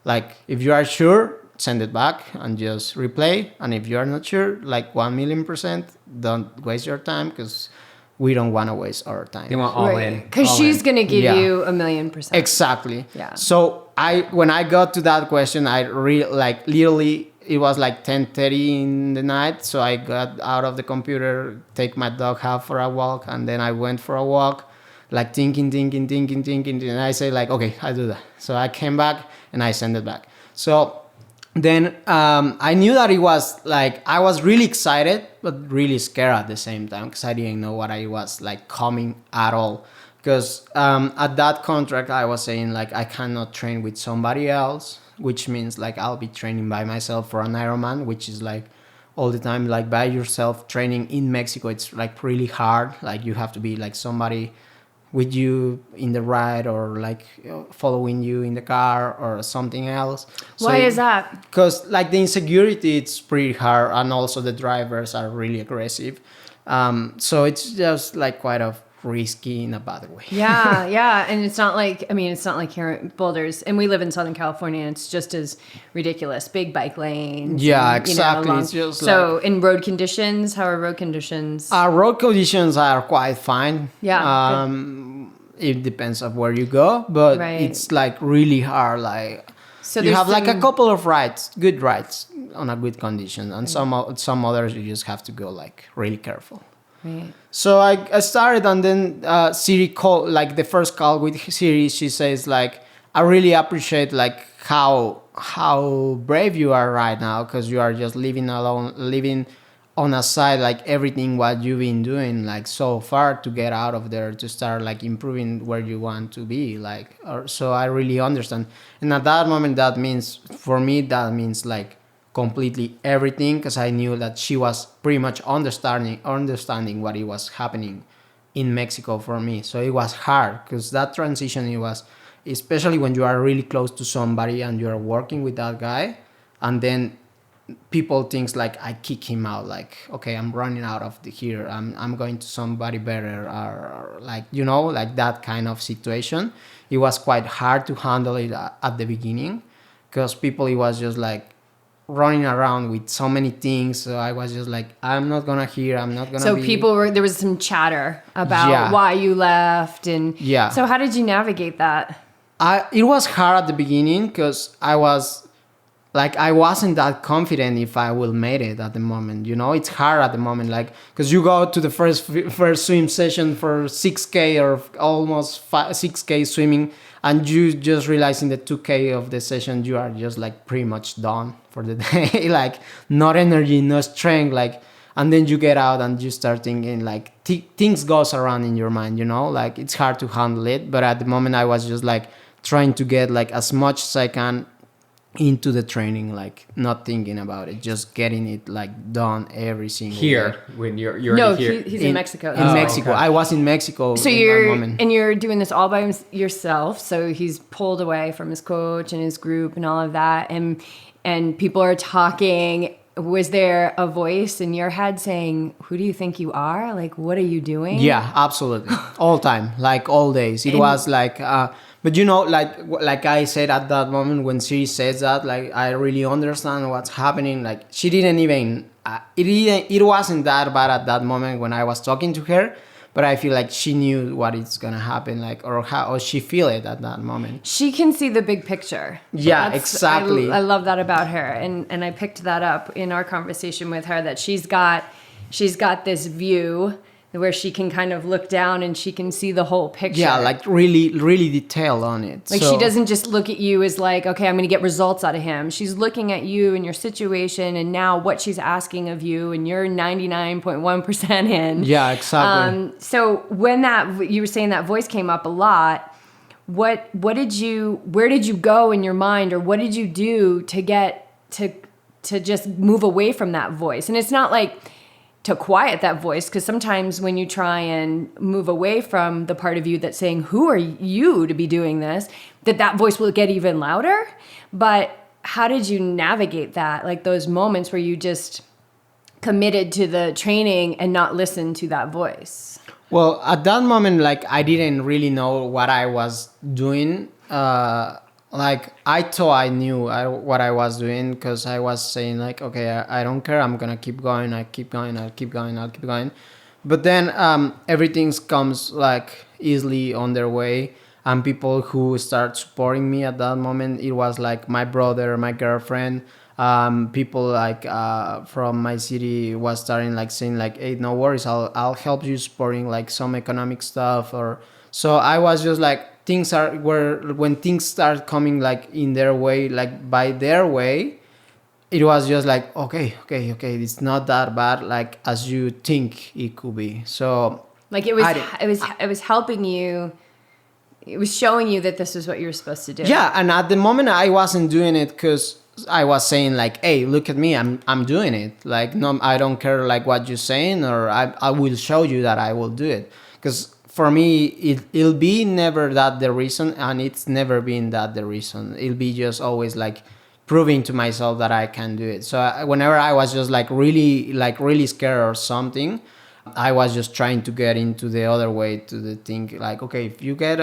Like, if you are sure, send it back and just replay. And if you are not sure, like 1,000,000%, don't waste your time because we don't want to waste our time.
They want all in.
Because
all
she's
in.
going to give
Yeah.
you 1,000,000%.
Exactly.
Yeah.
So when I got to that question, literally, it was like 10:30 in the night. So I got out of the computer, take my dog out for a walk, and then I went for a walk, like thinking. And I say like, okay, I do that. So I came back and I sent it back. So then I knew that it was like, I was really excited, but really scared at the same time because I didn't know what I was like coming at all. Because at that contract, I was saying like, I cannot train with somebody else, which means like I'll be training by myself for an Ironman, which is like all the time, like by yourself training in Mexico. It's like really hard. Like, you have to be like somebody with you in the ride or like following you in the car or something else.
Why is that?
Because like the insecurity, it's pretty hard, and also the drivers are really aggressive. So it's just like quite a risky in a bad way.
Yeah. And it's not like here at Boulders, and we live in Southern California, and it's just as ridiculous. Big bike lanes.
Yeah,
and,
exactly.
long-
It's just
so in road conditions, how are road conditions?
Road conditions are quite fine.
Yeah,
It depends of where you go, but
Right.
it's like really hard. Like,
So
you
there's
have like a
some-
couple of good rides on a good condition, and some others you just have to go like really careful.
Right.
So I started, and then Siri called, like the first call with Siri, she says like, I really appreciate like how brave you are right now, because you are just living on a side, like everything what you've been doing like so far to get out of there, to start like improving where you want to be, like, so I really understand. And at that moment, that means like completely everything, because I knew that she was pretty much understanding what it was happening in Mexico for me. So it was hard, because that transition, it was, especially when you are really close to somebody and you are working with that guy, and then people thinks like, I kick him out, like, okay, I'm running out of here, I'm going to somebody better, or like, you know, like that kind of situation. It was quite hard to handle it at the beginning, because people, it was just like running around with so many things. So I was just like, I'm not gonna
So there was some chatter about why you left, and so how did you navigate that?
It was hard at the beginning, because I wasn't that confident if I will make it at the moment. You know, it's hard at the moment, like, because you go to the first swim session for 6K or almost 6K swimming, and you just realize in the 2K of the session, you are just like pretty much done for the day. Like, not energy, no strength. Like, And then you get out and you start thinking like things goes around in your mind, like it's hard to handle it. But at the moment I was just like trying to get like as much as I can into the training, like not thinking about it, just getting it like done every single
Here,
day.
when you're
No,
here.
he's in Mexico.
In Mexico.
okay.
I was in Mexico.
So
in that moment.
you're doing this all by yourself. So he's pulled away from his coach and his group and all of that, and people are talking. Was there a voice in your head saying, "Who do you think you are? Like, what are you doing?"
Yeah, absolutely. All time, like all days. It was like, but like I said at that moment when she says that, like I really understand what's happening. Like she didn't even, it wasn't that bad at that moment when I was talking to her, but I feel like she knew what is gonna happen, like or she feel it at that moment.
She can see the big picture.
Yeah, exactly.
I love that about her, and I picked that up in our conversation with her, that she's got this view where she can kind of look down and she can see the whole picture.
Yeah, like really, really detailed on it.
Like she doesn't just look at you as like, okay, I'm going to get results out of him. She's looking at you and your situation and now what she's asking of you, and you're 99.1% in.
Yeah, exactly.
So when you were saying that voice came up a lot, where did you go in your mind, or what did you do to get to just move away from that voice? And it's not like to quiet that voice, because sometimes when you try and move away from the part of you that's saying, who are you to be doing this, that voice will get even louder. But how did you navigate that? Like those moments where you just committed to the training and not listen to that voice?
Well, at that moment, like I didn't really know what I was doing. Like I thought I knew what I was doing, because I was saying like, okay, I don't care. I'm gonna keep going. I'll keep going. But then everything comes like easily on their way, and people who start supporting me at that moment, it was like my brother, my girlfriend, people like from my city was starting like saying like, hey, no worries, I'll help you supporting like some economic stuff. Or so I was just like, when things start coming like in their way, like by their way, it was just like, okay, it's not that bad like as you think it could be. So
like it was helping you. It was showing you that this is what you were supposed to do.
Yeah, and at the moment I wasn't doing it because I was saying like, hey, look at me, I'm doing it. Like, no, I don't care like what you're saying, or I will show you that I will do it. Because for me, it'll be never that the reason, and it's never been that the reason. It'll be just always like proving to myself that I can do it. So whenever I was just like really scared or something, I was just trying to get into the other way, to the thing like, okay, if you get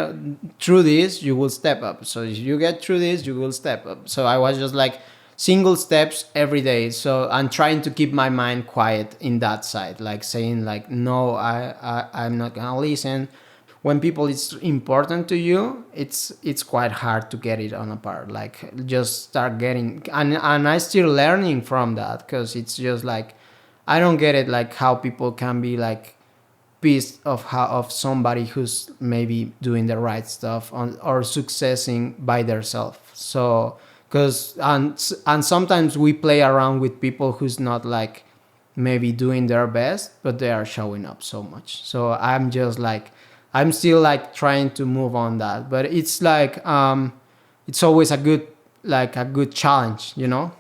through this, you will step up. So if you get through this, you will step up. So I was just like single steps every day. So I'm trying to keep my mind quiet in that side, like saying like, no, I'm not gonna listen. When people it's important to you, it's quite hard to get it on apart. Like just start getting, and I still learning from that, because it's just like, I don't get it, like how people can be like pissed of somebody who's maybe doing the right stuff or successing by themselves. So because and sometimes we play around with people who's not like maybe doing their best, but they are showing up so much. So I'm just like, I'm still like trying to move on that, but it's like it's always a good challenge, you know.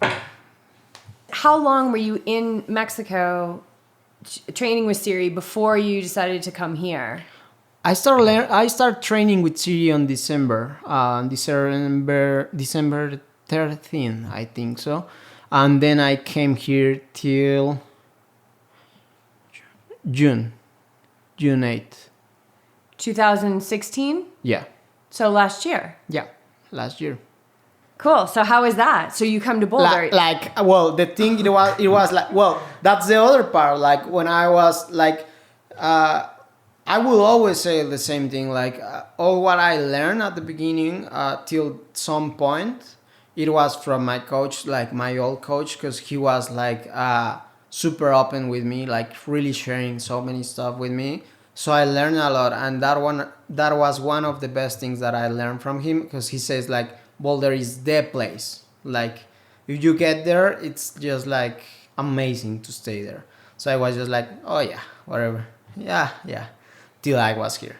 How long were you in Mexico training with Siri before you decided to come here?
I start training with Siri on December 13th, I think so. And then I came here till June 8th.
2016?
Yeah.
So last year.
Yeah, last year.
Cool. So how is that? So you come to Boulder.
Well, the thing it was like, well, that's the other part. Like when I was like, I will always say the same thing. Like all what I learned at the beginning till some point, it was from my coach, like my old coach, because he was like super open with me, like really sharing so many stuff with me. So I learned a lot, and that was one of the best things that I learned from him, because he says like, Boulder is the place. Like if you get there, it's just like amazing to stay there. So I was just like, oh yeah, whatever. Yeah. Till I was here.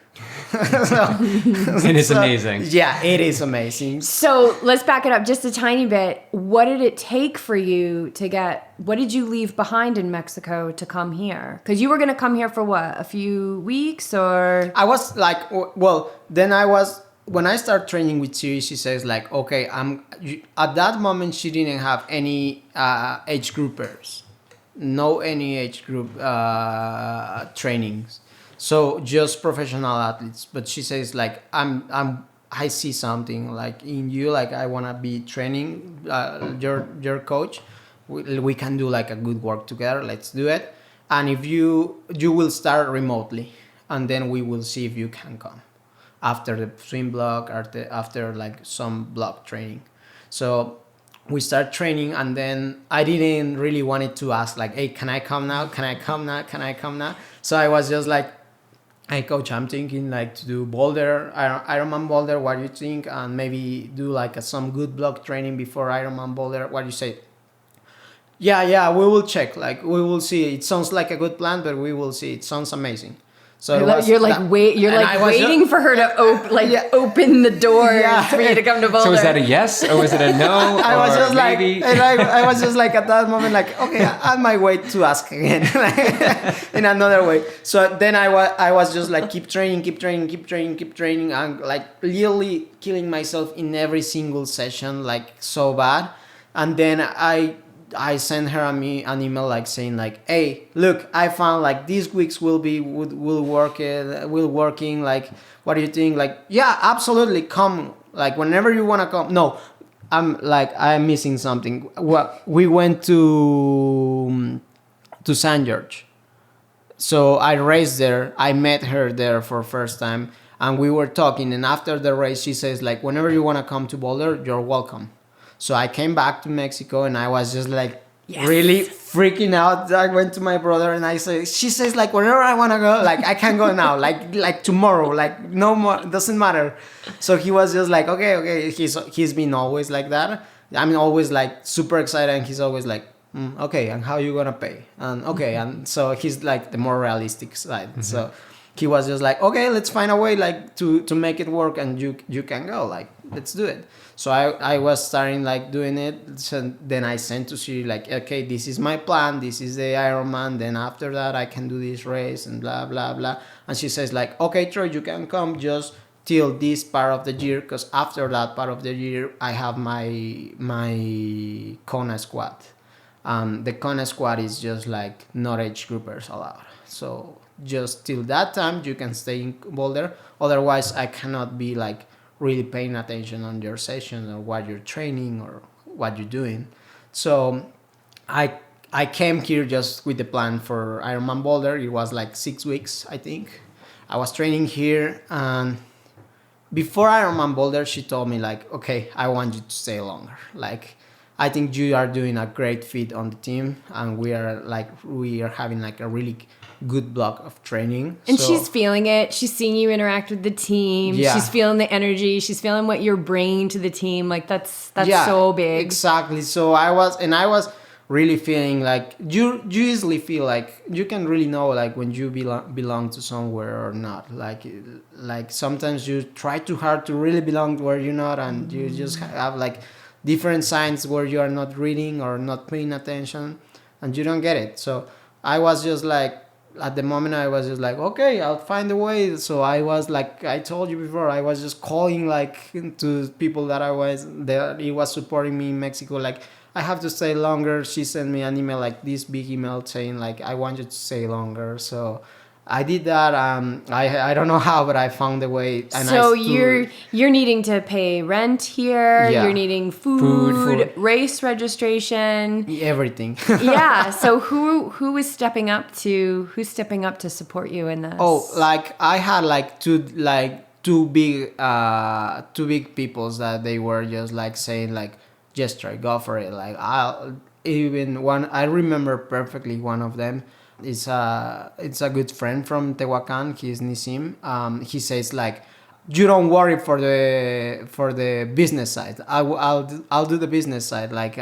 And it's amazing.
Yeah, it is amazing.
So let's back it up just a tiny bit. What did it take for you to what did you leave behind in Mexico to come here? Because you were going to come here for what, a few weeks or?
I was like, when I started training with Siri, she says like, okay, at that moment, she didn't have any age groupers, no any age group trainings. So just professional athletes. But she says like, I see something like in you, like I want to be training your coach. We can do like a good work together. Let's do it. And if you will start remotely, and then we will see if you can come after the swim block or after like some block training. So we start training, and then I didn't really wanted to ask like, hey, can I come now? Can I come now? So I was just like, hey coach, I'm thinking like to do Boulder, Ironman Boulder. What do you think? And maybe do like some good block training before Ironman Boulder. What do you say? Yeah, we will check. Like we will see. It sounds like a good plan, but we will see. It sounds amazing. So
you're waiting for her to open the door for you to come to Boulder.
So was that a yes or was it a no?
I was just
maybe?
I was just like at that moment like, okay, I might wait to ask again in another way. So then I was just like keep training, and like literally killing myself in every single session, like so bad. And then I sent her an email like saying like, hey, look, I found like these weeks will working. Like, what do you think? Like, yeah, absolutely, come. Like whenever you wanna come. No, I'm missing something. Well, we went to San George, so I raced there. I met her there for first time, and we were talking. And after the race, she says like, whenever you wanna come to Boulder, you're welcome. So I came back to Mexico, and I was just like really freaking out. I went to my brother and she says like, whenever I want to go, like I can go now, like tomorrow, like no more, doesn't matter. So he was just like, okay. He's been always like that. I'm always like super excited, and he's always like, okay, and how you gonna pay? And okay, and so he's like the more realistic side. Mm-hmm. So he was just like, okay, let's find a way like to make it work, and you can go, like let's do it. So I was starting like doing it. So then I sent to Siri like, okay, this is my plan. This is the Ironman. Then after that, I can do this race and blah, blah, blah. And she says like, okay, Troy, you can come just till this part of the year. Because after that part of the year, I have my Kona squad. The Kona squad is just like not age groupers allowed. So just till that time, you can stay in Boulder. Otherwise, I cannot be like really paying attention on your session or what you're training or what you're doing. So I came here just with the plan for Ironman Boulder. It was like 6 weeks, I think. I was training here, and before Ironman Boulder, she told me like, okay, I want you to stay longer. Like, I think you are doing a great fit on the team, and we are having like a really good block of training.
And so, she's feeling it. She's seeing you interact with the team. Yeah. She's feeling the energy. She's feeling what you're bringing to the team. Like that's so big.
Exactly. So I was really feeling like you easily feel like you can really know like when you belong to somewhere or not. Like sometimes you try too hard to really belong where you're not, and you just have like different signs where you are not reading or not paying attention, and you don't get it. So I was just like, at the moment I was just like, okay, I'll find a way. So I was like, I told you before, I was just calling like to people that he was supporting me in Mexico, like I have to stay longer. She sent me an email, like this big email saying like, I want you to stay longer. So I did that. I don't know how, but I found a way. And
so you're needing to pay rent here. Yeah. You're needing food, race registration,
everything.
Yeah. So who is stepping up to support you in this?
Oh, like I had like two big peoples that they were just like saying like, just try, go for it. Like I remember perfectly one of them. It's a good friend from Tehuacan. He's Nisim. He says like, you don't worry for the business side. I'll do the business side. Like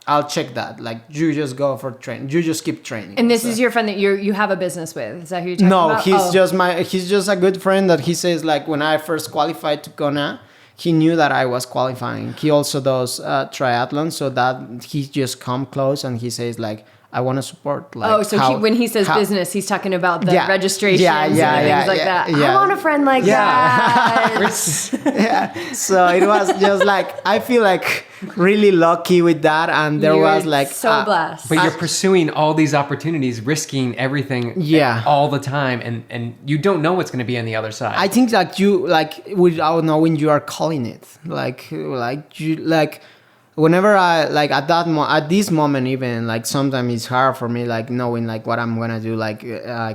I'll check that. Like, you just go for training. You just keep training.
And this is your friend that you have a business with. Is that who you're talking
no,
about?
he's just a good friend that he says, like, when I first qualified to Kona, he knew that I was qualifying. He also does triathlon, so that he just come close and he says, like, I want to support. Like,
when he says business, he's talking about the registrations and things like that.
Yeah.
I want a friend like that.
Yeah. So it was just like, I feel like really lucky with that. And there was like...
so blessed.
But you're pursuing all these opportunities, risking everything all the time. And you don't know what's going to be on the other side.
I think that you, like, without knowing, you are calling it. Whenever I, like, at this moment, even, like, sometimes it's hard for me, like, knowing, like, what I'm gonna do, like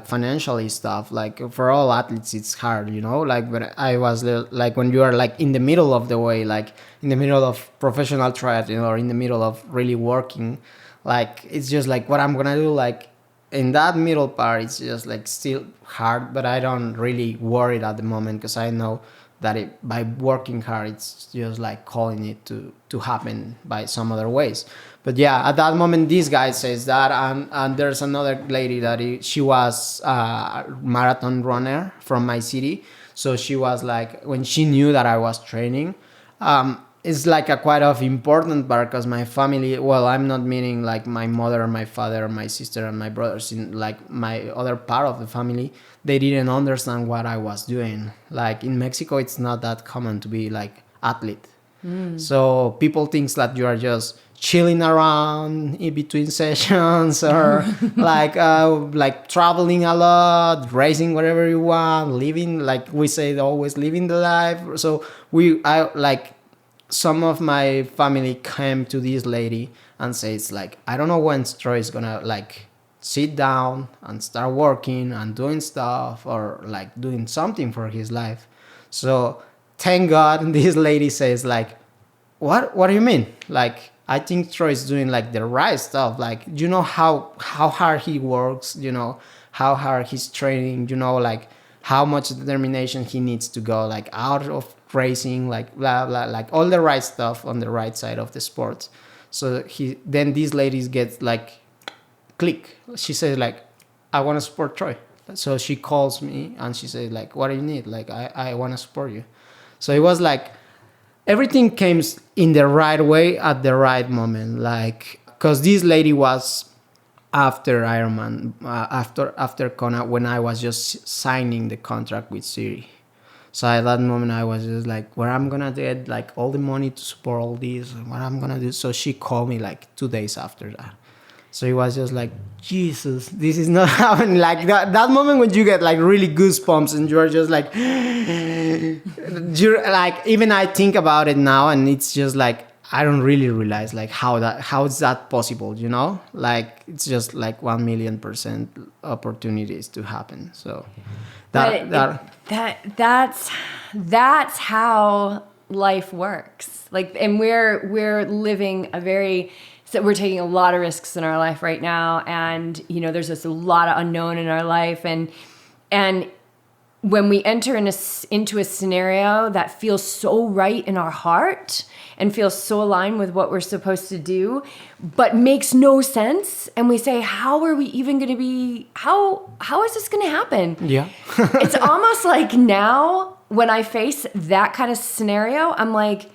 financially stuff. Like, for all athletes, it's hard, you know. Like, but I was like, when you are, like, in the middle of the way, like in the middle of professional triathlon or in the middle of really working, like, it's just like what I'm gonna do. Like, in that middle part, it's just like still hard, but I don't really worry at the moment because I know that by working hard, it's just like calling it to happen by some other ways. But yeah, at that moment, this guy says that, and there's another lady that she was a marathon runner from my city. So she was like, when she knew that I was training, it's like a quite of important part because my family, well, I'm not meaning like my mother, my father, my sister, and my brothers, in like my other part of the family, they didn't understand what I was doing. Like in Mexico, it's not that common to be like athlete. So people think that you are just chilling around in between sessions or like traveling a lot, racing whatever you want, living, like we say, always living the life. So some of my family came to this lady and says, like, I don't know when Troy is gonna like sit down and start working and doing stuff or like doing something for his life. So thank God this lady says, like, what do you mean? Like, I think Troy is doing like the right stuff. Like, you know how hard he works, you know, how hard he's training, you know, like how much determination he needs to go like out of racing, like blah blah, like all the right stuff on the right side of the sport. So then these ladies get like click. She says, like, I want to support Troy. So she calls me and she says, like, what do you need? Like, I want to support you. So it was like everything came in the right way at the right moment. Like, because this lady was after Ironman, after Kona, when I was just signing the contract with Siri. So at that moment, I was just like, where I'm gonna get like all the money to support all this, and what I'm gonna do. So she called me like 2 days after that. So it was just like, Jesus, this is not happening. Like that moment when you get like really goosebumps and you're just like, you're like, even I think about it now and it's just like, I don't really realize like how is that possible, you know? Like, it's just like 1,000,000% opportunities to happen. So
that's how life works. Like, and we're living so we're taking a lot of risks in our life right now, and you know, there's just a lot of unknown in our life, and when we enter into a scenario that feels so right in our heart and feels so aligned with what we're supposed to do, but makes no sense, and we say, how are we even going to be? How is this going to happen?
Yeah,
it's almost like now when I face that kind of scenario, I'm like,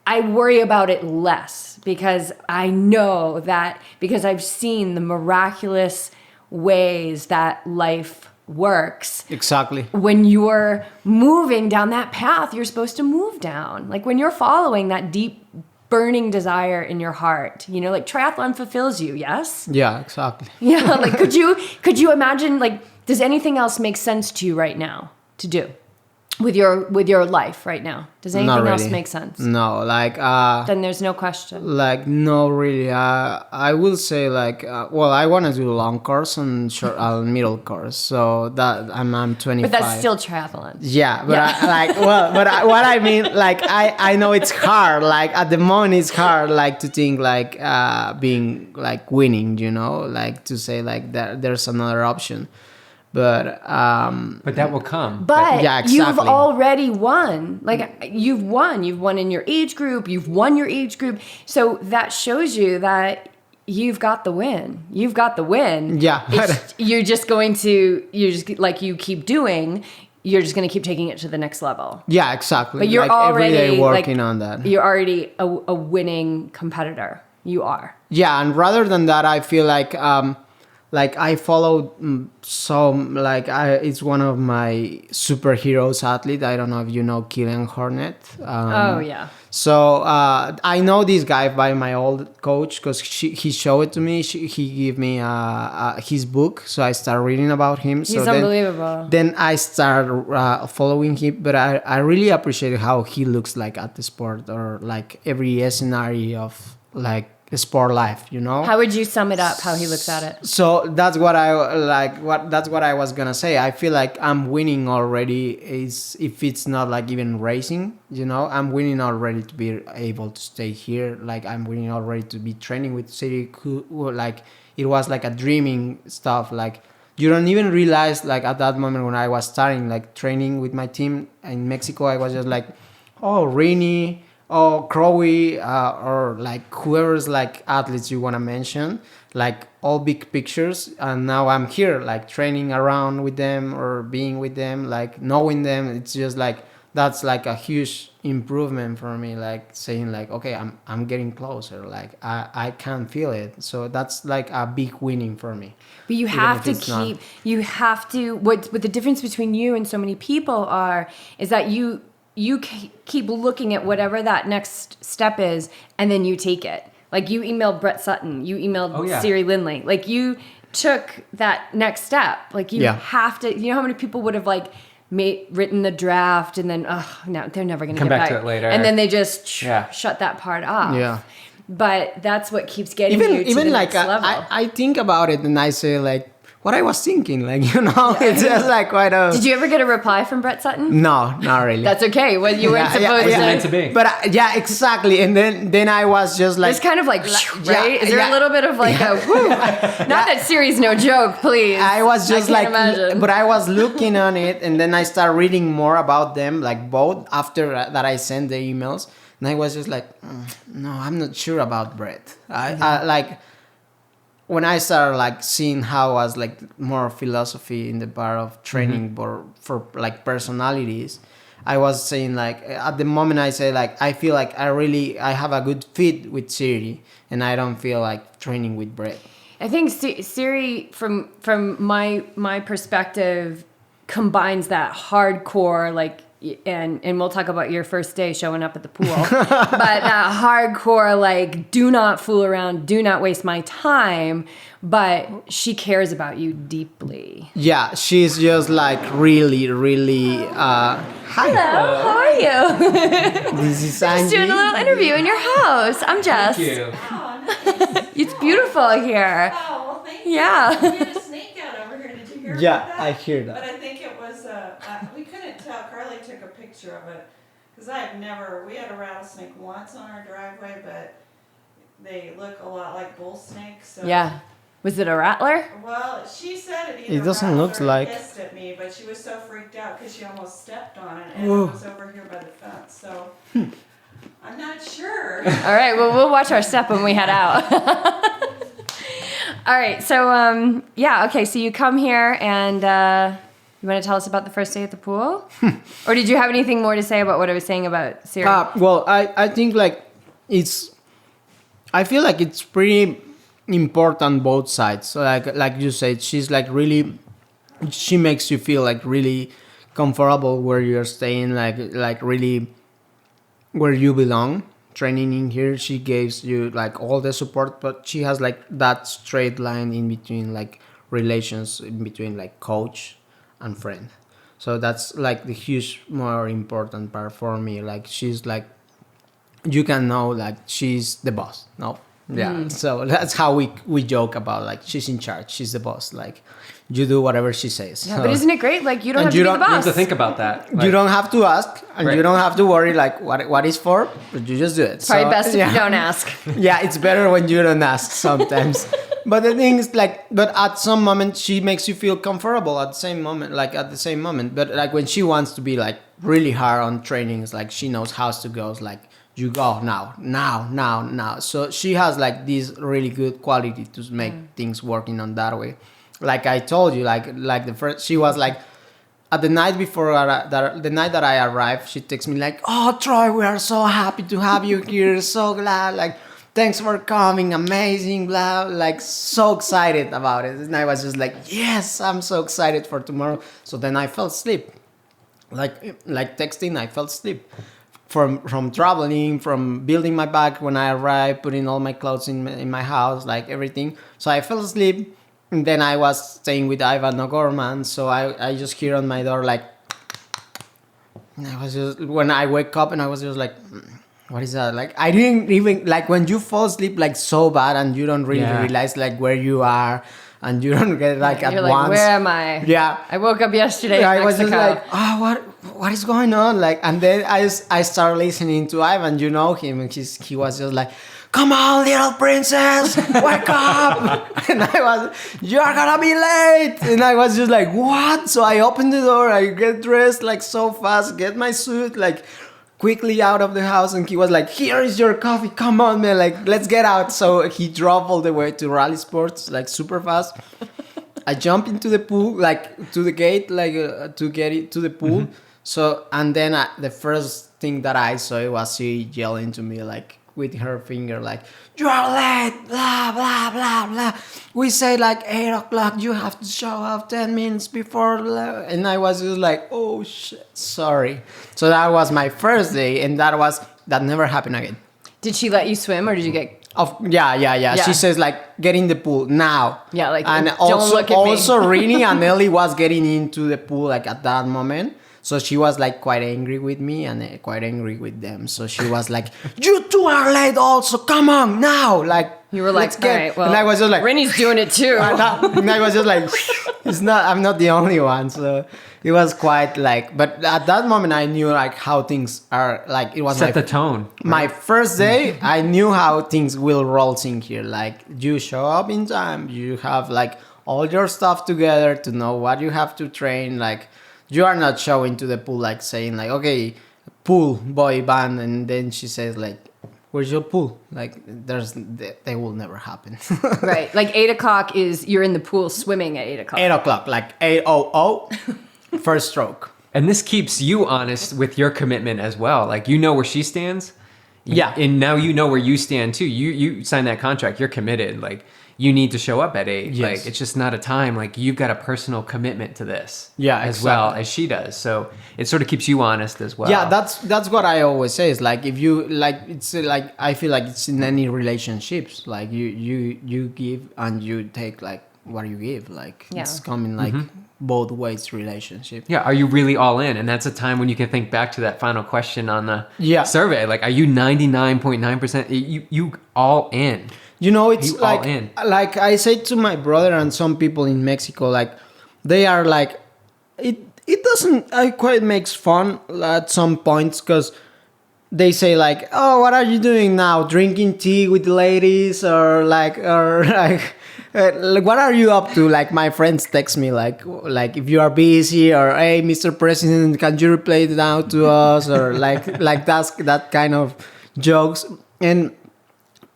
I worry about it less because I know that, because I've seen the miraculous ways that life works.
Exactly.
When you're moving down that path you're supposed to move down, like when you're following that deep burning desire in your heart, you know, like triathlon fulfills you. Yes.
Yeah, exactly.
Yeah. Like, could you imagine, like, does anything else make sense to you right now to do with your life right now? Does anything else make sense?
No, like
then there's no question.
Like, no, really. I will say like, well, I want to do long course and short, middle course. So that I'm 25.
But that's still triathlon.
Yeah, but yeah. What I mean, like, I know it's hard. Like at the moment, it's hard. Like to think like being like winning, you know, like to say like that there's another option. But
But that will come.
But
yeah,
you've
exactly.
already won. Like you've won. You've won in your age group. You've won your age group. So that shows you that you've got the win. You've got the win.
Yeah.
You're just going to, like you keep doing, you're just going to keep taking it to the next level.
Yeah, exactly.
But you're
like
already
every day working on that.
You're already a winning competitor. You are.
Yeah, and rather than that, I feel like I follow it's one of my superheroes athlete. I don't know if you know Killian Hornet.
Oh yeah.
So I know this guy by my old coach because he showed it to me. He gave me his book, so I started reading about him.
He's unbelievable.
Then I started following him, but I really appreciate how he looks like at the sport or like every scenario of like sport life, you know.
How would you sum it up? How he looks at it?
So that's what I like. That's what I was gonna say. I feel like I'm winning already. Is if it's not like even racing, you know, I'm winning already to be able to stay here. Like I'm winning already to be training with City. Like it was like a dreaming stuff. Like you don't even realize like at that moment when I was starting like training with my team in Mexico, I was just like, oh, Rainy. Oh, Crowy, or like whoever's like athletes you want to mention, like all big pictures. And now I'm here, like training around with them or being with them, like knowing them. It's just like, that's like a huge improvement for me, like saying like, okay, I'm getting closer. Like I can feel it. So that's like a big winning for me.
But you have to what the difference between you and so many people is that you keep looking at whatever that next step is, and then you take it. Like you emailed Brett Sutton, you emailed Siri Lindley. Like you took that next step. Like you have to. You know how many people would have like written the draft and then no, they're never going to
come
get
back to it later,
and then they just shut that part off.
Yeah.
But that's what keeps getting you to the
like
next level.
I think about it and I say like, what I was thinking, like, you know, it's just like quite a...
Did you ever get a reply from Brett Sutton?
No, not really.
That's okay. Well, you weren't supposed to.
It was meant to be.
But yeah, exactly. And then I was just like...
It's kind of like, right? Is there a little bit of like a whoo? Not that Siri's no joke, please.
I was just like...
imagine.
But I was looking on it and then I started reading more about them, like both after that I sent the emails. And I was just like, no, I'm not sure about Brett. I like... When I started like seeing how was like more philosophy in the part of training for like personalities, I was saying like at the moment I say like I feel like I have a good fit with Siri and I don't feel like training with Brett.
I think Siri from my perspective combines that hardcore like and we'll talk about your first day showing up at the pool, but that hardcore like do not fool around, do not waste my time, but she cares about you deeply.
Yeah, she's just like really hi.
Hello, how are you?
This is
Just doing a little interview in your house. I'm Jess.
Thank you.
It's beautiful here.
Oh, well, thank you.
Yeah.
We had a snake out over here. Did you hear
Yeah,
about that?
I hear that.
But I think it was, we couldn't tell. Carly took a picture of it. Because we had a rattlesnake once on our driveway, but they look a lot like bull snakes. So.
Yeah. Was it a rattler?
Well, she said it either
It doesn't look
rattled or
like-
hissed at me, but she was so freaked out because she almost stepped on it, and
Whoa.
it was over here by the fence. So I'm not sure.
All right, well, we'll watch our step when we head out. All right, so, okay, so you come here and you want to tell us about the first day at the pool? Or did you have anything more to say about what I was saying about Siri?
Well, I think like I feel like it's pretty important both sides. So like you said, she's like really, she makes you feel like really comfortable where you're staying, like really where you belong. Training in here, she gives you like all the support, but she has like that straight line in between like relations in between like coach and friend. So that's like the huge more important part for me. Like she's like, you can know like she's the boss. No. Yeah. So that's how we joke about like she's in charge. She's the boss. Like you do whatever she says.
Yeah, but isn't it great? Like you don't have to be the
You have
boss.
to think about that. Like,
You don't have to ask and
Right.
you don't have to worry like what is for, but you just do it.
Probably
So,
best if
yeah.
you don't ask.
Yeah, it's better when you don't ask sometimes. But the thing is, like, but at some moment she makes you feel comfortable at the same moment, like at the same moment. But like when she wants to be like really hard on trainings, like she knows how to go. It's like you go now. So she has like this really good quality to make things working on that way. Like I told you, like the first, she was like, at the night before the night that I arrived, she texts me like, "Oh, Troy, we are so happy to have you here. So glad. Like, thanks for coming. Amazing. Blah. Like, so excited about it." And I was just like, "Yes, I'm so excited for tomorrow." So then I fell asleep. Like texting, I fell asleep from traveling, from building my bag when I arrived, putting all my clothes in my house, like everything. So I fell asleep. And then I was staying with Ivan O'Gorman, so I just hear on my door like, and I was just, when I wake up and I was just like, what is that? Like, I didn't even, like when you fall asleep like so bad and you don't really realize like where you are and you don't get like at
You're
once.
like, where am I?
Yeah.
I woke up yesterday
Yeah,
in
I was
Mexico.
just like, oh, what is going on? Like, and then I started listening to Ivan, you know him, and he was just like, "Come on, little princess, wake up!" And I was, "You're gonna be late!" And I was just like, "What?" So I opened the door, I get dressed like so fast, get my suit like quickly out of the house, and he was like, "Here is your coffee, come on, man, like let's get out." So he drove all the way to Rally Sports, like super fast. I jump into the pool, like to the gate, like to get it to the pool. So, and then the first thing that I saw was she yelling to me like, with her finger like, "You are late, blah, blah, blah, blah. We say like 8 o'clock, you have to show up 10 minutes before." And I was just like, "Oh shit, sorry." So that was my first day, and that never happened again.
Did she let you swim or did you get...
Yeah. She says like, "Get in the pool now."
Yeah, like,
and
don't look at me.
Also Rini and Ellie was getting into the pool like at that moment. So she was like quite angry with me and quite angry with them. So she was like, "You two are late also. Come on now." Like,
You were like,
let's get.
all right, well,
and I was just like,
Rennie's doing it too.
and I was just like, I'm not the only one. So it was quite like, but at that moment I knew like how things are, like it was
Set the tone.
My first day, I knew how things will roll in here. Like, you show up in time, you have like all your stuff together to know what you have to train. Like, you are not showing to the pool like saying like, "Okay, pool boy band," and then she says like, "Where's your pool?" Like, they will never happen.
Right. Like 8 o'clock is, you're in the pool swimming at 8 o'clock.
8 o'clock, like 8:00, first stroke.
And this keeps you honest with your commitment as well. Like, you know where she stands.
Yeah.
And now you know where you stand too. You signed that contract. You're committed. Like, you need to show up at 8.
Yes.
Like, it's just not a time. Like, you've got a personal commitment to this.
Yeah,
as
exactly.
well as she does. So it sort of keeps you honest as well.
Yeah, that's what I always say. Is like, if you like, it's like, I feel like it's in any relationships. Like, you give and you take like what you give. Like, it's coming like both ways relationship.
Yeah, are you really all in? And that's a time when you can think back to that final question on the survey. Like, are you 99.9%? You all in?
You know, it's
You all
like,
in.
like I say to my brother and some people in Mexico, like, they are like, it doesn't quite makes fun at some points, because they say like, "Oh, what are you doing now? Drinking tea with the ladies?" Or like, "What are you up to?" Like, my friends text me like if you are busy, or, "Hey, Mr. President, can you replay it now to us?" Or like that's that kind of jokes. And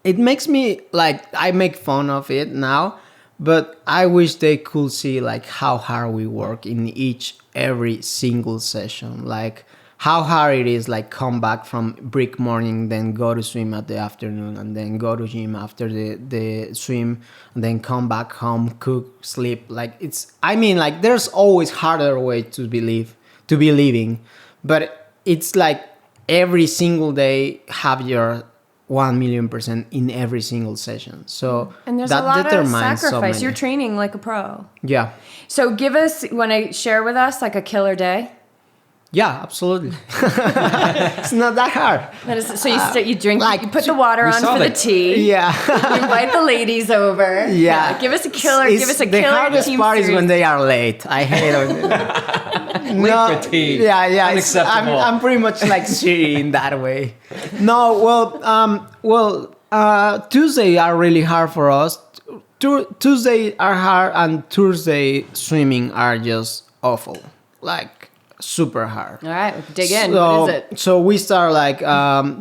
it makes me like, I make fun of it now, but I wish they could see like how hard we work in every single session. Like, how hard it is, like, come back from brick morning, then go to swim at the afternoon, and then go to gym after the swim, and then come back home, cook, sleep. Like, like, there's always harder way to be living, but it's like every single day have your 1,000,000% in every single session. So
And there's
that
a lot of
determines so
sacrifice.
many.
You're training like a pro.
Yeah.
So want to share with us like a killer day?
Yeah, absolutely. It's not that hard.
That is, so you drink,
like,
you put the water on
saw
for the
that.
tea.
Yeah.
You invite the ladies over.
Yeah.
Give us a killer. Give us a
The
killer
hardest
team
part is
series.
when they are late. I hate it.
Late for tea.
Yeah. It's,
Unacceptable.
I'm pretty much like Siri in that way. No, Tuesday are really hard for us. Tuesday are hard and Thursday swimming are just awful, like super hard.
All right, dig in. What is it?
So we start like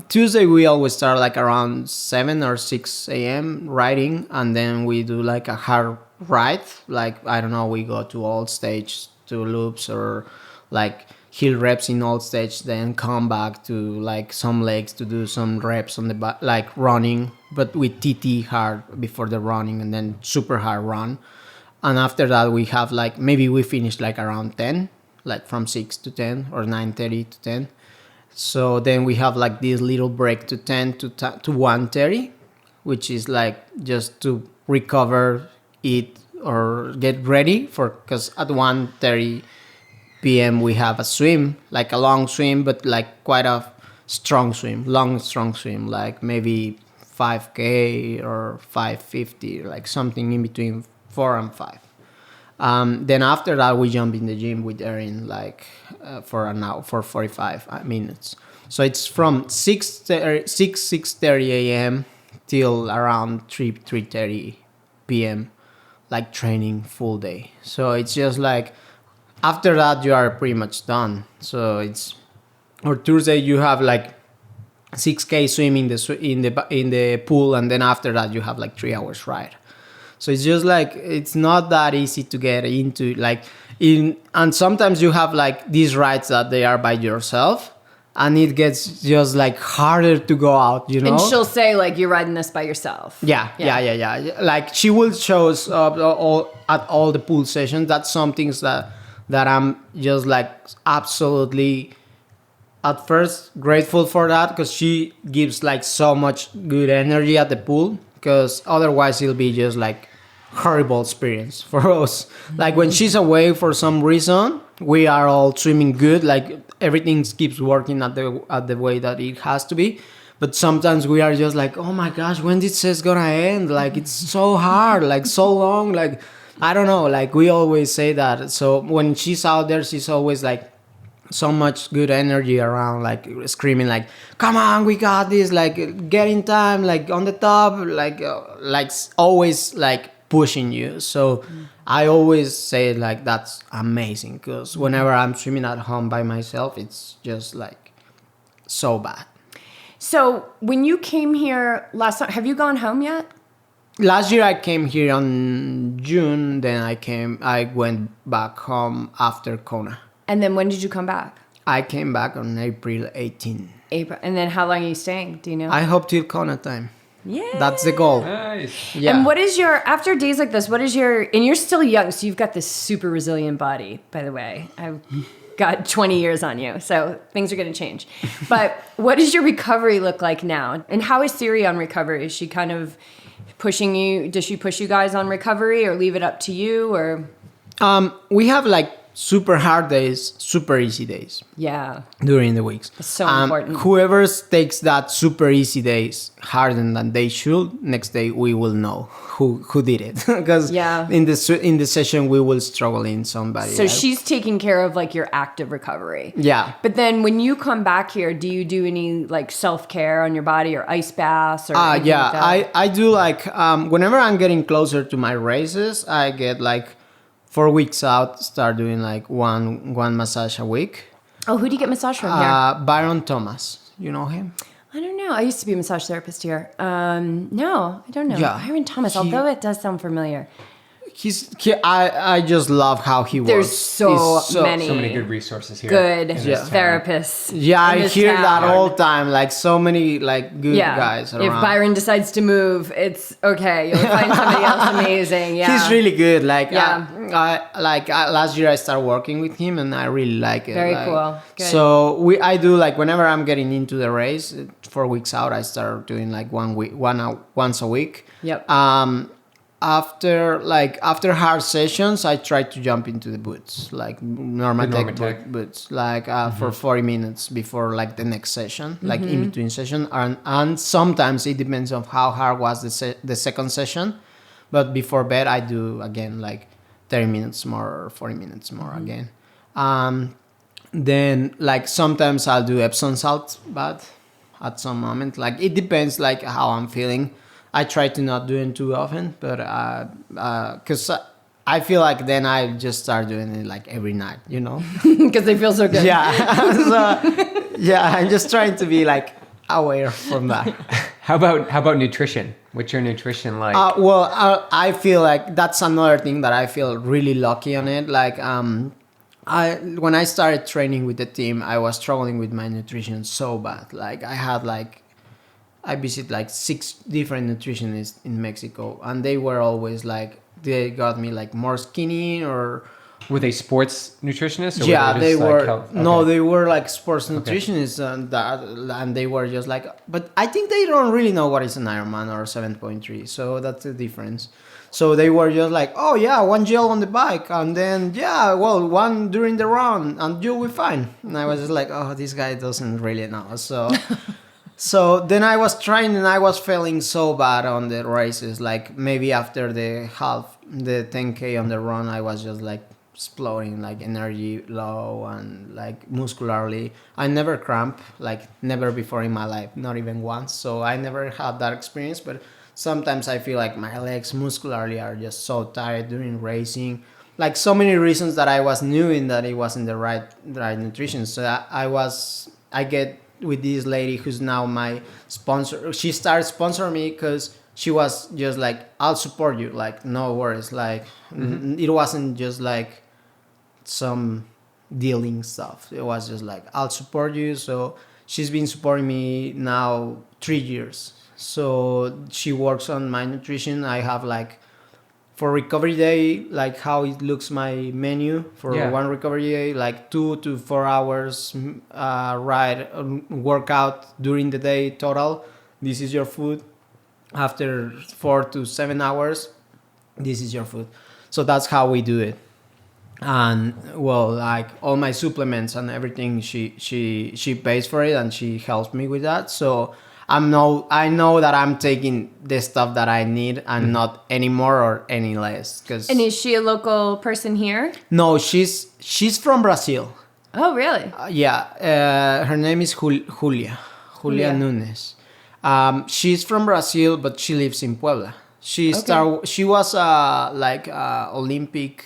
Tuesday. We always start like around 7 or 6 a.m. riding, and then we do like a hard ride. Like I don't know, we go to all stage, to loops or like hill reps in all stage, then come back to like some legs to do some reps on the back, like running, but with TT hard before the running, and then super hard run. And after that, we have like maybe we finish like around 10, like from 6 to 10 or 9:30 to 10. So then we have like this little break to 10 to 1:30, which is like just to recover, eat or get ready for, because at 1:30 p.m. we have a swim, like a long swim, but like quite a strong swim, long strong swim, like maybe 5K or 550, like something in between 4 and 5. Then after that we jump in the gym with Erin like for an hour, for 45 minutes. So it's from 6:30 a.m. till around 3:30 p.m. like training full day. So it's just like after that you are pretty much done. So it's, or Thursday you have like 6K swim in the pool, and then after that you have like 3 hours ride. So it's just like it's not that easy to get into, like and sometimes you have like these rides that they are by yourself, and it gets just like harder to go out, you know.
And she'll say like, you're riding this by yourself.
Yeah. Like she will show us up at all the pool sessions. That's some things that I'm just like absolutely at first grateful for that, because she gives like so much good energy at the pool, because otherwise it'll be just like horrible experience for us. Like when she's away for some reason, we are all swimming good, like everything keeps working at the way that it has to be. But sometimes we are just like, oh my gosh, when this is gonna end? Like it's so hard, like so long, like I don't know, like we always say that. So when she's out there, she's always like so much good energy around, like screaming like, come on, we got this, like get in time, like on the top, like always like pushing you. So I always say like that's amazing, because whenever I'm swimming at home by myself, it's just like so bad.
So when you came here last time, have you gone home yet?
Last year I came here on June, then I went back home after Kona.
And then when did you come back?
I came back on April 18.
April. And then how long are you staying? Do you know?
I hope till Kona time.
Yeah.
That's the goal.
Nice.
Yeah.
And what is after days like this, and you're still young, so you've got this super resilient body, by the way. I've got 20 years on you, so things are going to change. But what does your recovery look like now? And how is Siri on recovery? Is she kind of pushing you? Does she push you guys on recovery, or leave it up to you? Or
we have like super hard days, super easy days.
Yeah.
During the weeks.
It's so important.
Whoever takes that super easy days harder than they should, next day we will know who did it. Because in the session we will struggle in somebody.
So she's taking care of like your active recovery.
Yeah.
But then when you come back here, do you do any like self-care on your body, or ice baths or anything like that?
I do like whenever I'm getting closer to my races, I get like 4 weeks out, start doing like one massage a week.
Oh, who do you get massage from here?
Byron Thomas. You know him?
I don't know. I used to be a massage therapist here. No, I don't know.
Yeah.
Byron Thomas, although it does sound familiar.
I just love how he works.
There's so
many good resources here.
Good therapists.
Yeah, I hear that all the time. Like so many like good guys around.
If Byron decides to move, it's okay. You'll find somebody else amazing. Yeah,
he's really good. Like last year I started working with him, and I really like it.
Very
like,
cool. Good.
So I do like whenever I'm getting into the race, 4 weeks out, I start doing like once a week.
Yep.
After hard sessions, I try to jump into the boots, like Normatec boots, like for 40 minutes before like the next session, like in between session, and sometimes it depends on how hard was the second session, but before bed I do again like 30 minutes more or 40 minutes more again. Then like sometimes I'll do Epsom salt bath at some moment, like it depends like how I'm feeling. I try to not do it too often, but because I feel like then I just start doing it like every night, you know?
Because they feel so good.
Yeah. So, yeah, I'm just trying to be like aware from that.
How about nutrition? What's your nutrition like?
I feel like that's another thing that I feel really lucky on it. Like, when I started training with the team, I was struggling with my nutrition so bad. Like, I visited like 6 different nutritionists in Mexico, and they were always like, they got me like more skinny or.
Were they sports nutritionists? Or
Yeah,
were
they
just,
were.
like, health?
No,
Okay.
they were like sports nutritionists, and they were just like. But I think they don't really know what is an Ironman or 7.3, so that's the difference. So they were just like, oh yeah, 1 gel on the bike, and then yeah, well, 1 during the run, and you'll be fine. And I was just like, oh, this guy doesn't really know. So, so then I was trying, and I was failing so bad on the races. Like maybe after the 10K on the run, I was just like exploding, like energy low and like muscularly. I never cramp, like never before in my life, not even once. So I never had that experience, but sometimes I feel like my legs muscularly are just so tired during racing. Like so many reasons that I was knowing that it wasn't the right nutrition. So I get with this lady who's now my sponsor. She started sponsoring me because she was just like, I'll support you, like no worries. Like it wasn't just like some dealing stuff. It was just like, I'll support you. So she's been supporting me now 3 years. So she works on my nutrition. I have like for recovery day, like how it looks my menu for one recovery day, like 2 to 4 hours workout during the day total. This is your food. After 4 to 7 hours, this is your food. So that's how we do it. And well, like all my supplements and everything, she pays for it and she helps me with that. So I know that I'm taking the stuff that I need and not any more or any less.
And is she a local person here?
No, she's from Brazil.
Oh, really?
Her name is Julia
Julia.
Nunes. She's from Brazil, but she lives in Puebla. She was Olympic.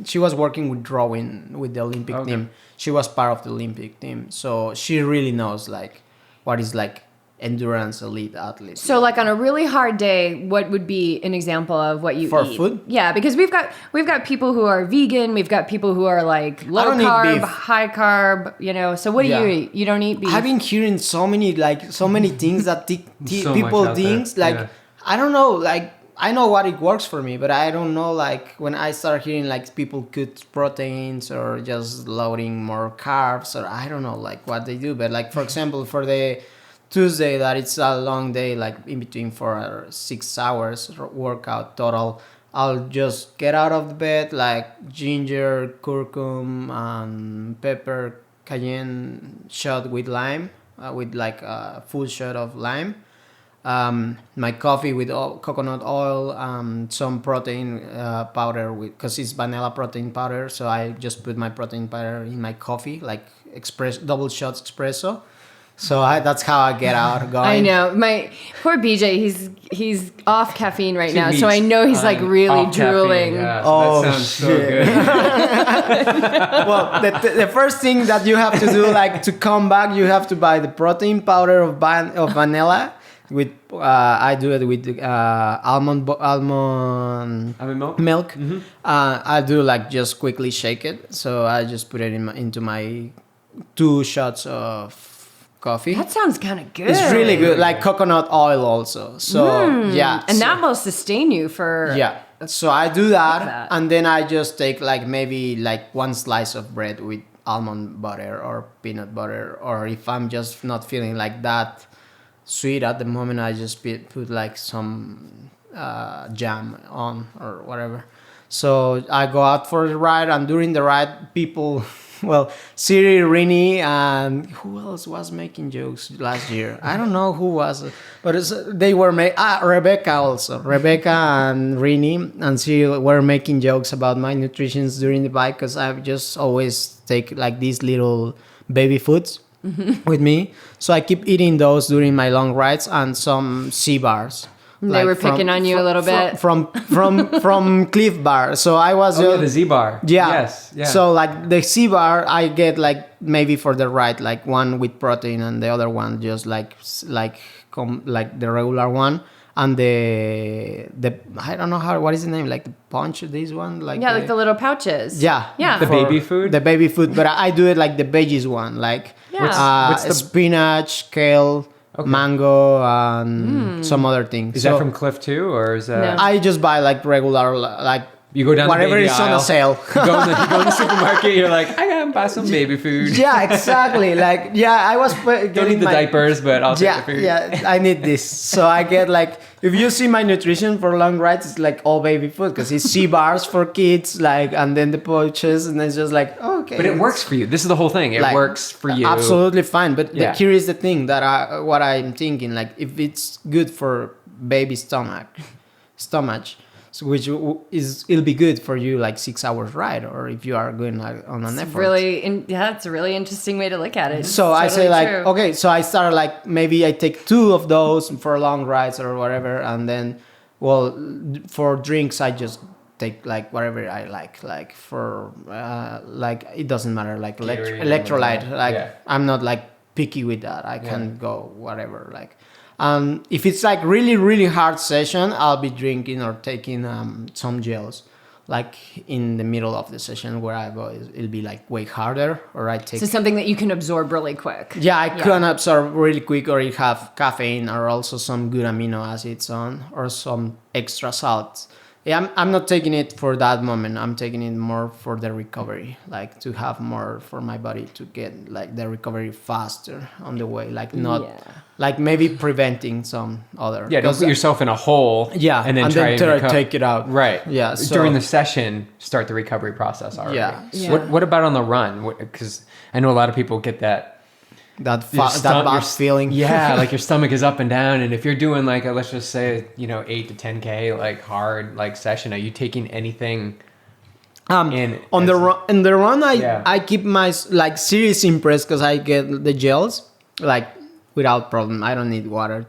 She was working with drawing with the Olympic team. She was part of the Olympic team, so she really knows like what is like endurance elite athlete.
So like on a really hard day, what would be an example of what you
For
eat?
food?
Yeah, because we've got people who are vegan, we've got people who are like low
don't eat
carb,
beef.
high carb, you know. So what do you eat? You don't eat beef.
I've been hearing so many things that
So
people
much out
think
there.
like
Yeah.
I don't know, like I know what it works for me, but I don't know like when I start hearing like people cut proteins or just loading more carbs or I don't know like what they do. But like for example for the Tuesday that it's a long day, like in between 4 or 6 hours workout total, I'll just get out of the bed like ginger, curcum, and pepper, cayenne shot with lime, with like a full shot of lime. My coffee with coconut oil, some protein powder because it's vanilla protein powder. So I just put my protein powder in my coffee, like double shots espresso. So that's how I get out going.
I know. My poor BJ, he's off caffeine right now,
Meat.
so I know he's like really
Off caffeine,
drooling.
yeah.
Oh,
That sounds so
shit.
good.
Well, the first thing that you have to do, like to come back, you have to buy the protein powder of vanilla. With I do it with almond milk.
Mm-hmm.
I do like just quickly shake it. So I just put it into my 2 shots of coffee.
That sounds kind of good.
It's really good, like coconut oil also. So yeah,
And
so,
that will sustain you for...
yeah. So I do that,
that.
and then I just take like maybe like 1 slice of bread with almond butter or peanut butter, or if I'm just not feeling like that sweet at the moment, I just put like some jam on or whatever. So I go out for the ride, and during the ride, people, well, Siri, Rini, and who else was making jokes last year? I don't know who was, but they were Rebecca also. Rebecca and Rini and Siri were making jokes about my nutrition during the bike because I just always take like these little baby foods. with me. So I keep eating those during my long rides and some sea bars.
They were picking on you a little bit.
From Cliff Bar. So I was
the Z bar.
yeah.
Yes. Yeah.
So like the C bar, I get like maybe for the ride, like one with protein and the other one just like the regular one. And the I don't know what is the name, like the punch, this one, like
like the little pouches.
Yeah.
The baby food?
The baby food, but I do it like the veggies one, like
Yeah.
what's spinach, kale, mango, and some other things.
Is that from Cliff too, or is that?
No.
I just buy like regular, like
You go down
whatever
the baby
is on
aisle.
a sale.
You go in the supermarket. You're like, I gotta buy some baby food.
Yeah, exactly. Like, I was
Don't
getting
need the diapers, but I'll take the food.
I need this. So I get like, if you see my nutrition for long rides, it's like all baby food because it's C bars for kids, like, and then the pouches, and it's just like, okay.
But it works for you. This is the whole thing. It
Like,
works for you.
Absolutely fine. But
Yeah.
here is the thing that what I'm thinking, like, if it's good for baby stomach, so which it'll be good for you like 6 hours ride, or if you are going like on an effort.
It's a really interesting way to look at it.
So I say like, okay, so I start like, maybe I take 2 of those for long rides or whatever. And then, well, for drinks, I just take like whatever I like for, like, it doesn't matter, like
Gatorade or
electrolyte.
whatever.
Like,
Yeah.
I'm not like picky with that. I can go whatever, like. If it's like really, really hard session, I'll be drinking or taking some gels. Like in the middle of the session where I go, it'll be like way harder, or I take...
So something that you can absorb really quick.
Yeah, I can absorb really quick, or you have caffeine or also some good amino acids on, or some extra salts. Yeah, I'm not taking it for that moment. I'm taking it more for the recovery, like to have more for my body to get like the recovery faster on the way, like not like maybe preventing some other.
Yeah, don't put yourself in a hole.
Yeah,
and then
take it out.
Right.
Yeah. So,
during the session, start the recovery process already.
Yeah.
What about on the run? Because I know a lot of people get that
that bad feeling.
Yeah, like your stomach is up and down, and if you're doing like let's just say 8 to 10K like hard like session, are you taking anything?
In the run, I keep my like serious impressed because I get the gels like without problem. I don't need water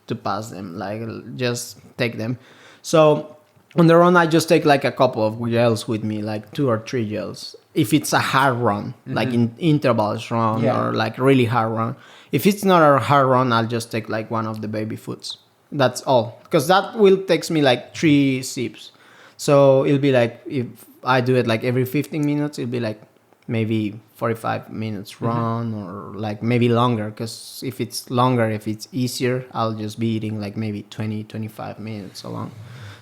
to pass them. Like just take them. So on the run, I just take like a couple of gels with me, like 2 or 3 gels. If it's a hard run, like in intervals run or like really hard run. If it's not a hard run, I'll just take like one of the baby foods. That's all, because that will takes me like 3 sips. So it'll be like, if I do it like every 15 minutes, it'll be like maybe 45 minutes run or like maybe longer. Because if it's longer, if it's easier, I'll just be eating like maybe 20-25 minutes along.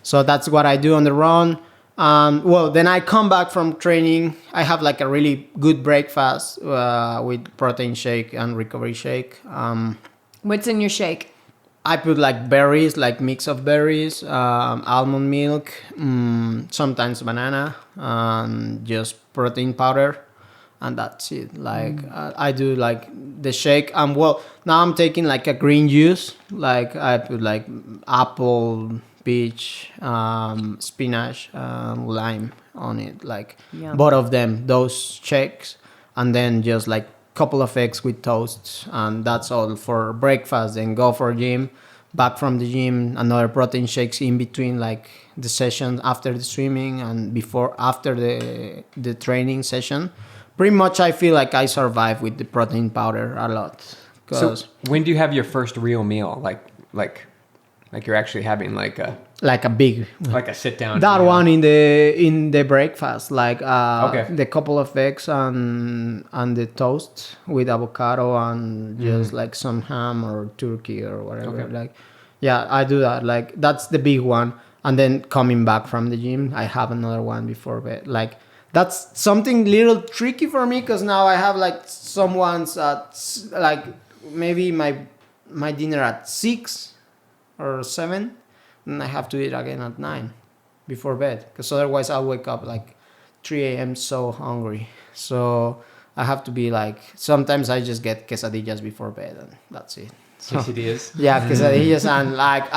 So that's what I do on the run. Then I come back from training. I have like a really good breakfast with protein shake and recovery shake.
What's in your shake?
I put like berries, like mix of berries, almond milk, sometimes banana, and just protein powder, and that's it. Like I do like the shake. Now I'm taking like a green juice. Like I put like apple, peach, spinach, lime on it. Like both of them, those shakes, and then just like couple of eggs with toast, and that's all for breakfast. Then go for gym, back from the gym, another protein shakes in between like the session after the swimming and after the training session. Pretty much I feel like I survive with the protein powder a lot.
So when do you have your first real meal? Like you're actually having like a big sit down.
That meal. One in the breakfast, like the couple of eggs and the toast with avocado and just like some ham or turkey or whatever.
Okay.
Like, yeah, I do that. Like that's the big one. And then coming back from the gym, I have another one before bed. Like that's something little tricky for me because now I have like some ones at like maybe my dinner at 6 or 7, and I have to eat again at 9 before bed, because otherwise I'll wake up like 3 a.m. so hungry. So I have to be like, sometimes I just get quesadillas before bed and that's it. So,
quesadillas?
Yeah, quesadillas. And like,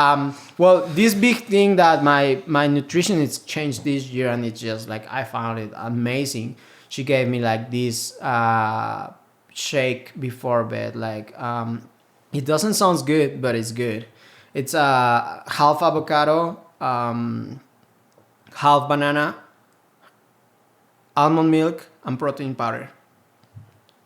this big thing that my nutrition has changed this year, and it's just like, I found it amazing. She gave me like this shake before bed. Like it doesn't sound good, but it's good. It's half avocado, half banana, almond milk, and protein powder.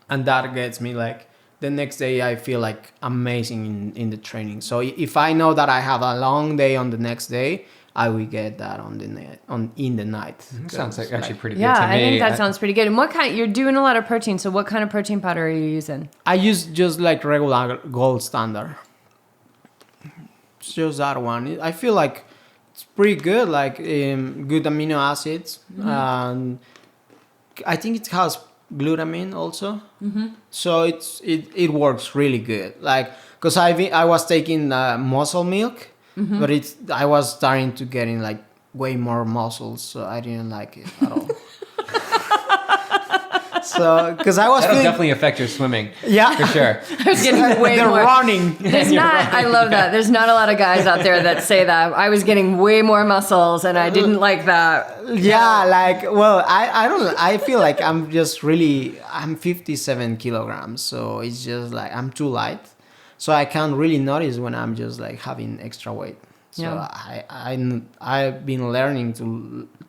And that gets me like the next day I feel like amazing in the training. So if I know that I have a long day on the next day, I will get that in the night.
Sounds like actually pretty good
Yeah,
to me.
I think that sounds pretty good. And what kind? You're doing a lot of protein. So what kind of protein powder are you using?
I use just like regular gold standard. It's just that one. I feel like it's pretty good, like good amino acids. And I think it has glutamine also. So it works really good. Like, because I was taking muscle milk, but I was starting to getting like way more muscles, so I didn't like it at all. So, because I was
That'll
feeling,
definitely affect your swimming.
Yeah.
For sure.
I was getting way
the
more.
running.
There's not. I love that. There's not a lot of guys out there that say that. I was getting way more muscles, and I didn't like that.
Yeah, like, well, I don't know. I feel like I'm 57 kilograms, so it's just like I'm too light. So I can't really notice when I'm just like having extra weight. So
Yeah.
I've been learning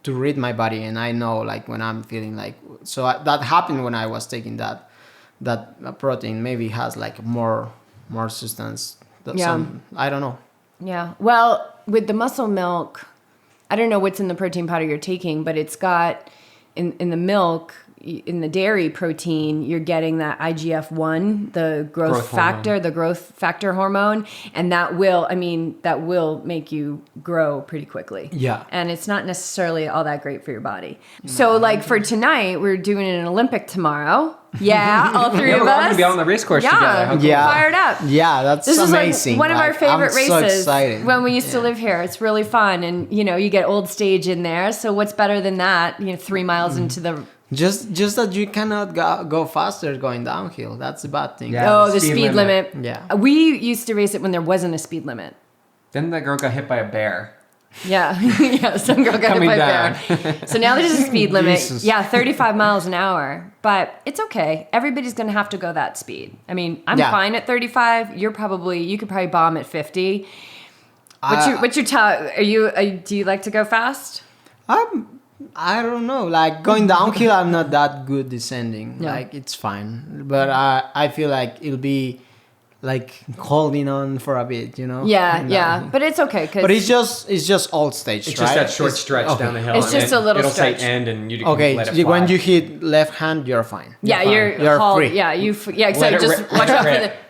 to read my body, and I know like when I'm feeling like, so that happened when I was taking that protein. Maybe has like more substance. I don't know.
Yeah. Well, with the muscle milk, I don't know what's in the protein powder you're taking, but it's got in the milk, in the dairy protein, you're getting that IGF-1, the growth factor,
hormone.
the growth factor hormone, and that will make you grow pretty quickly.
Yeah.
And it's not necessarily all that great for your body. So like for tonight, we're doing an Olympic tomorrow. Yeah, all three of
We're all
us.
gonna be on the race course together. How cool.
Yeah.
Fired up.
Yeah, that's
This
amazing.
is like one of our
Like,
favorite
I'm so
races
excited.
when we used to live here. It's really fun, and you get old stage in there. So what's better than that? 3 miles into the
Just that you cannot go faster going downhill. That's the bad thing.
Yeah.
the speed limit.
Yeah.
We used to race it when there wasn't a speed limit.
Then that girl got hit by a bear.
Yeah, yeah. Some girl got hit
Coming
by a
down.
bear. So now there's a speed limit.
Jesus.
Yeah, 35 miles an hour. But it's okay. Everybody's gonna have to go that speed. I mean, I'm
Yeah.
fine at 35. You could probably bomb at 50. What's your are you? Do you like to go fast?
I don't know. Like going downhill, I'm not that good descending.
No.
Like it's fine, but I feel like it'll be like holding on for a bit,
Yeah,
And,
yeah. But it's okay because
But it's just all stage,
It's
right?
just that short
It's-
stretch
okay.
down the hill.
It's
and
just a little
it'll
stretch.
say end, and you can
Okay,
let it fly.
when you hit left hand, you're fine.
yeah,
fine.
you're hauled,
free.
yeah, so
Let it
just
rip.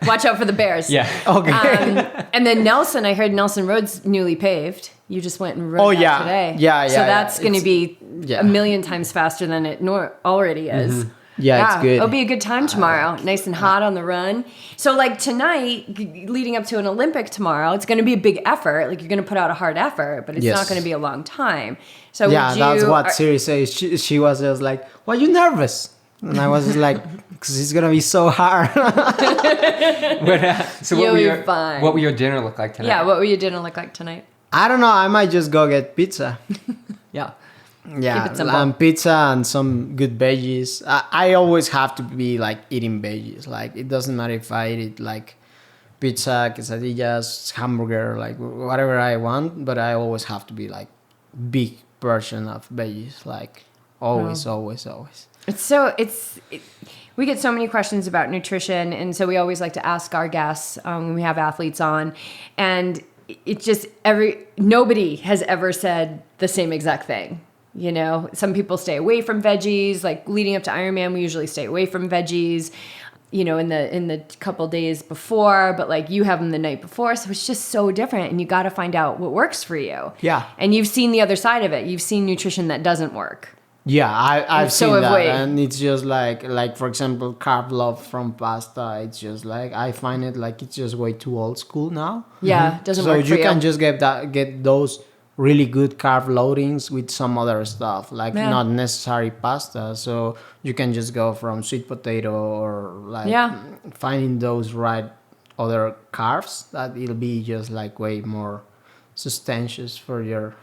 watch out for the bears.
Yeah.
Okay.
And then Nelson, I heard Nelson Road's newly paved. You just went and rode that
yeah.
today.
Yeah,
So
yeah,
that's
yeah.
going to be
yeah.
a million times faster than it already is.
Yeah, it's good.
It'll be a good time tomorrow. Nice and hot on the run. So like tonight, leading up to an Olympic tomorrow, it's going to be a big effort. Like you're going to put out a hard effort, but it's
Yes.
not going to be a long time. So
Yeah,
would
that's what
are-
Siri says. She was just like, "Why you nervous?" And I was just like, "Because it's gonna be so hard."
So
You'll
what
be
will your
fine.
what will your dinner look like tonight?
Yeah, what will your dinner look like tonight?
I don't know. I might just go get pizza.
Yeah.
Yeah,
Keep it simple.
and pizza and some good veggies. I always have to be like eating veggies. Like it doesn't matter if I eat like pizza, quesadillas, hamburger, like whatever I want, but I always have to be like big portion of veggies. Like always.
We get so many questions about nutrition, and so we always like to ask our guests when we have athletes on, and it just nobody has ever said the same exact thing. Some people stay away from veggies. Like leading up to Ironman, we usually stay away from veggies. In the couple days before, but like you have them the night before, so it's just so different, and you got to find out what works for you.
Yeah.
And you've seen the other side of it. You've seen nutrition that doesn't work.
Yeah, I've
So
seen
have
that,
we.
and it's just like for example, carb love from pasta. It's just like I find it like it's just way too old school now.
Yeah, it doesn't
So
work for
you can just get those really good carb loadings with some other stuff, like
Yeah.
not necessary pasta. So you can just go from sweet potato or like
Yeah.
finding those right other carbs that it'll be just like way more substantious for your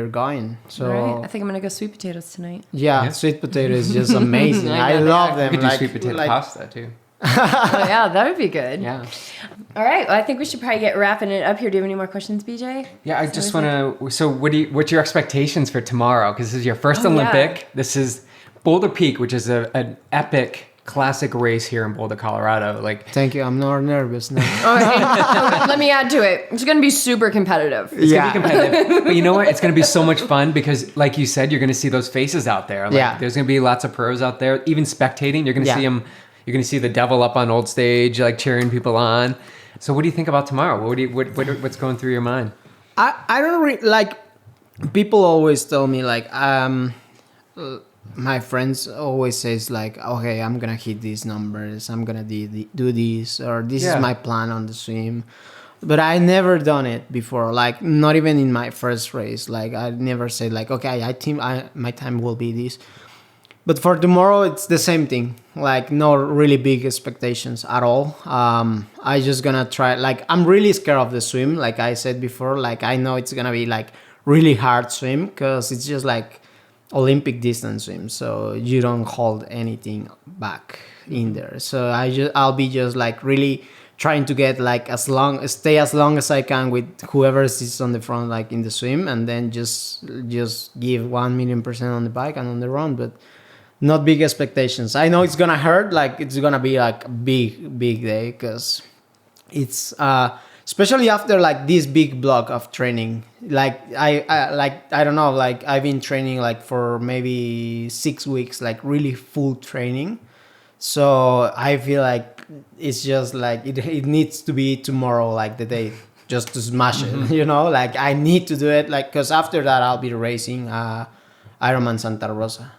going. So
Right. I think I'm gonna go sweet potatoes tonight.
yeah,
Yeah.
sweet potato is just amazing.
I
I
got it.
love
You
them.
could do
like,
sweet potato
like,
pasta too.
Oh, yeah, that would be good.
Yeah.
All right. Well, I think we should probably get wrapping it up here. Do you have any more questions, BJ?
Yeah, I just want to. So, what's your expectations for tomorrow? Because this is your first Olympic.
Yeah.
This is Boulder Peak, which is an epic classic race here in Boulder, Colorado. Like,
Thank you. I'm not nervous now.
Let me add to it. It's going to be super competitive.
it's gonna be competitive, but you know what? It's gonna be so much fun because, like you said, you're gonna see those faces out there. Like,
Yeah.
there's gonna be lots of pros out there, even spectating. You're gonna
Yeah.
see them. You're gonna see the devil up on old stage, like cheering people on. So, what do you think about tomorrow? What's going through your mind?
I don't like, people always tell me like, my friends always says like, okay, I'm gonna hit these numbers, I'm gonna do this, or this
Yeah.
is my plan on the swim. But I never done it before, like not even in my first race. Like I never said like, okay, my time will be this. But for tomorrow, it's the same thing. Like no really big expectations at all. I just gonna try. Like I'm really scared of the swim. Like I said before, like I know it's gonna be like really hard swim because it's just like Olympic distance swim. So you don't hold anything back in there. So I'll be just like really trying to get like stay as long as I can with whoever sits on the front, like in the swim, and then just give 1,000,000% on the bike and on the run. But not big expectations. I know it's gonna hurt. Like it's gonna be like a big day because it's especially after like this big block of training. Like I don't know. Like I've been training like for maybe 6 weeks, like really full training. So I feel like it's just like it needs to be tomorrow, like the day, just to smash it. You know, like I need to do it. Like because after that I'll be racing Ironman Santa Rosa.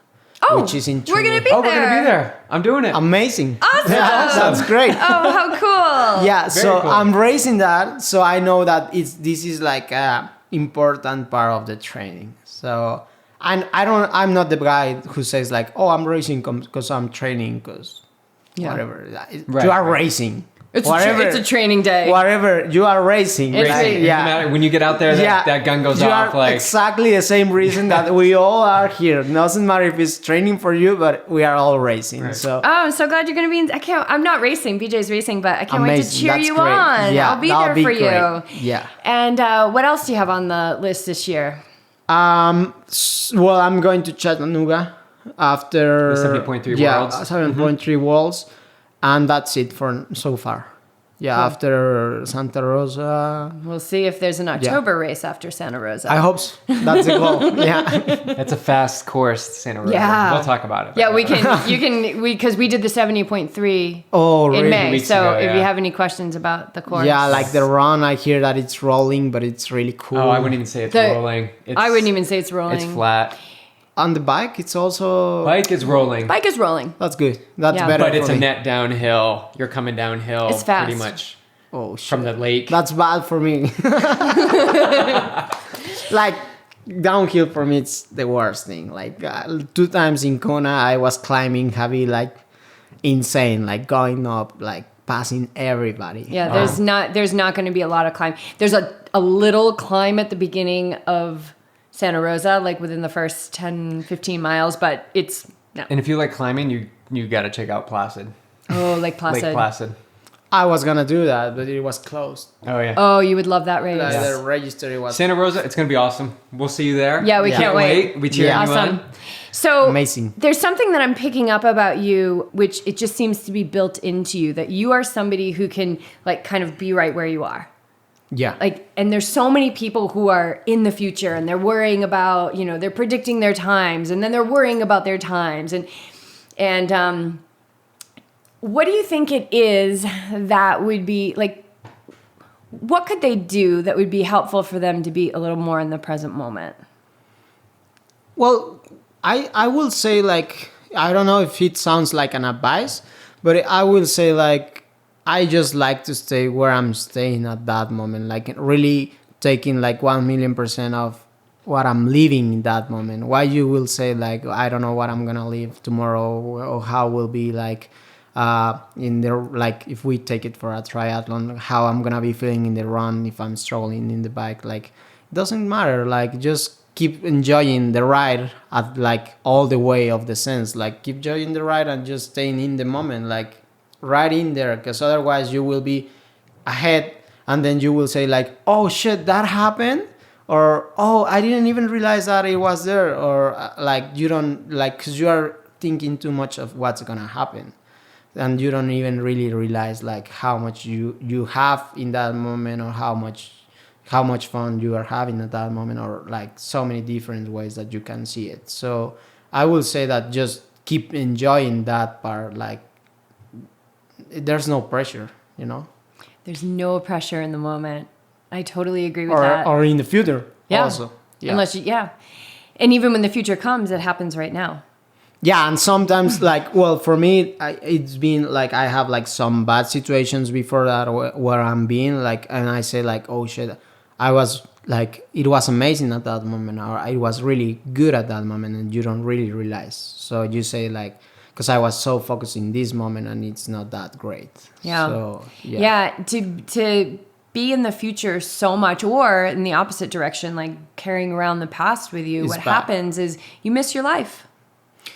Oh,
Which is in
we're going to be
Oh,
there.
we're gonna be there. I'm doing it.
Amazing.
Awesome.
That's great.
Oh, how cool.
Yeah, so
cool.
I'm racing that, so I know that this is like a important part of the training. So I'm not the guy who says like, oh, I'm racing because I'm training because whatever.
Right,
You are
right.
racing.
It's
whatever,
it's a training day.
whatever, you are racing.
It's
Like,
racing.
No matter, when you get out there, that gun goes
you
off.
Are
Like,
exactly the same reason that we all are here. Doesn't matter if it's training for you, but we are all racing.
Right.
So
Oh, I'm so glad you're going to be I'm not racing. BJ's racing, but I can't wait to
amazing.
cheer
That's
you
great.
on.
Yeah,
I'll be
that'll
there
be
for
great.
you.
Yeah.
And what else do you have on the list this year?
Well, I'm going to Chattanooga after
The 70.3
yeah,
Worlds.
7.3 Worlds, and that's it for so far. Yeah,
Cool.
After Santa Rosa,
We'll see if there's an October race after Santa Rosa.
I hope so. That's the goal. Yeah,
that's a fast course, Santa Rosa.
Yeah.
We'll talk about it.
Yeah, because we did the 70.3
oh
in
really?
May.
Weeks
So
ago,
if
yeah.
you have any questions about the course.
Yeah, like the run, I hear that it's rolling, but it's really cool.
Oh, I wouldn't even say it's
The-
rolling.
I wouldn't even say it's rolling.
It's flat.
On the bike, it's also
Bike is rolling,
Bike is rolling.
that's good. That's
Yeah.
better.
but it's
for
a
me.
net downhill. You're coming downhill
It's fast.
pretty much
Oh shit.
from the lake.
That's bad for me. Like downhill for me, it's the worst thing. Like 2 times in Kona, I was climbing heavy, like insane, like going up, like passing everybody.
Yeah, there's not going to be a lot of climb. There's a little climb at the beginning of Santa Rosa, like within the first 10, 15 miles, but it's no.
And if you like climbing, you got to check out Placid.
Oh, Lake Placid.
Lake Placid.
I was gonna do that, but it was closed.
Oh yeah.
Oh, you would love that race.
Like, the registry was
Santa Rosa, it's gonna be awesome. We'll see you there.
Yeah, we can't wait.
We cheer
Yeah.
you
Awesome.
on.
So
Amazing.
There's something that I'm picking up about you, which it just seems to be built into you, that you are somebody who can like kind of be right where you are.
yeah.
Like, and there's so many people who are in the future and they're worrying about, they're predicting their times and then they're worrying about their times. And what do you think it is that would be like, what could they do that would be helpful for them to be a little more in the present moment?
Well, I will say like, I don't know if it sounds like an advice, but I will say like, I just like to stay where I'm staying at that moment, like really taking like 1,000,000% of what I'm living in that moment. Why you will say like, I don't know what I'm gonna live tomorrow or how will be like in the, like if we take it for a triathlon, how I'm gonna be feeling in the run if I'm struggling in the bike. Like it doesn't matter, like just keep enjoying the ride at like all the way of the sense, like keep enjoying the ride and just staying in the moment. Like right in there, because otherwise you will be ahead and then you will say like, oh shit, that happened, or oh, I didn't even realize that it was there, or like you don't like, because you are thinking too much of what's gonna happen, and you don't even really realize like how much you have in that moment, or how much fun you are having at that moment, or like so many different ways that you can see it. So I will say that just keep enjoying that part. Like there's no pressure, you know.
There's no pressure in the moment. I totally agree with
or
that.
or in the future
Yeah.
also. Yeah.
Unless and even when the future comes, it happens right now.
Yeah, and sometimes like, well, for me, it's been like I have like some bad situations before that where I'm being like, and I say like, oh shit, I was like, it was amazing at that moment, or it was really good at that moment, and you don't really realize. So you say like, because I was so focused in this moment, and it's not that great.
Yeah.
So
To be in the future so much, or in the opposite direction, like carrying around the past with you,
It's
what
bad.
happens is you miss your life.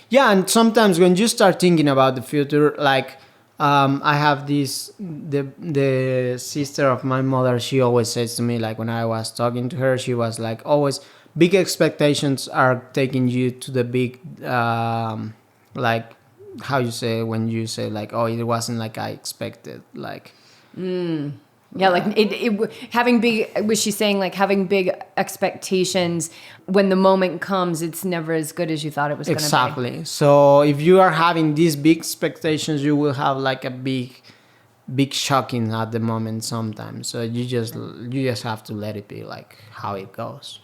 Yeah, and sometimes when you start thinking about the future, like I have the sister of my mother. She always says to me, like when I was talking to her, she was like, always big expectations are taking you to the big, like how you say when you say like, oh, it wasn't like I expected, like.
Yeah, like having big. Was she saying like having big expectations when the moment comes, it's never as good as you thought it was going to be?
Exactly. So if you are having these big expectations, you will have like a big shocking at the moment sometimes. So you just have to let it be like how it goes.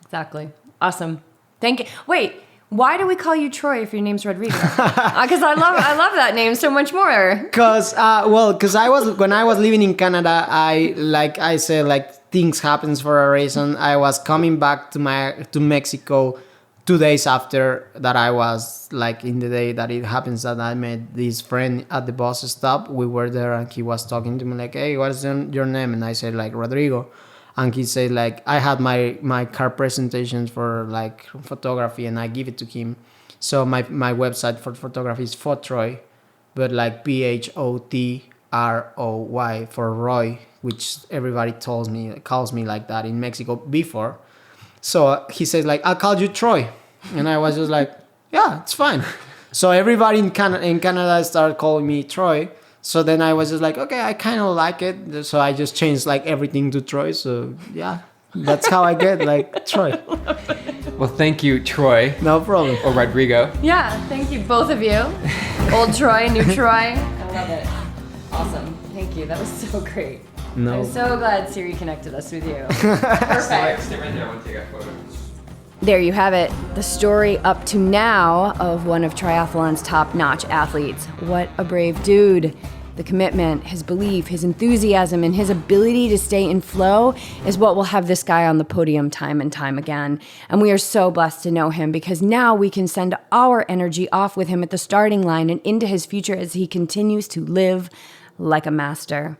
Exactly. Awesome. Thank you. Wait. Why do we call you Troy if your name's Rodrigo? Because I love that name so much more.
Because when I was living in Canada, I said like things happens for a reason. I was coming back to Mexico 2 days after that. I was like in the day that it happens that I met this friend at the bus stop. We were there and he was talking to me like, hey, what's your name? And I said like Rodrigo. And he said like, I had my car presentations for like photography and I give it to him. So my website for photography is Photroy, but like PHOTROY for Roy, which everybody calls me like that in Mexico before. So he says like, I'll call you Troy. And I was just like, yeah, it's fine. So everybody in Canada started calling me Troy. So then I was just like, okay, I kind of like it. So I just changed like everything to Troy. So yeah, that's how I get like Troy.
Well, thank you, Troy.
No problem.
Or Rodrigo.
Yeah, thank you, both of you. Old Troy, new Troy. I love it. Awesome. Thank you. That was so great.
No.
I'm so glad Siri connected us with you. Perfect.
Stay right there. I want to take a photo.
There you have it, the story up to now of one of triathlon's top-notch athletes. What a brave dude. The commitment, his belief, his enthusiasm, and his ability to stay in flow is what will have this guy on the podium time and time again. And we are so blessed to know him because now we can send our energy off with him at the starting line and into his future as he continues to live like a master.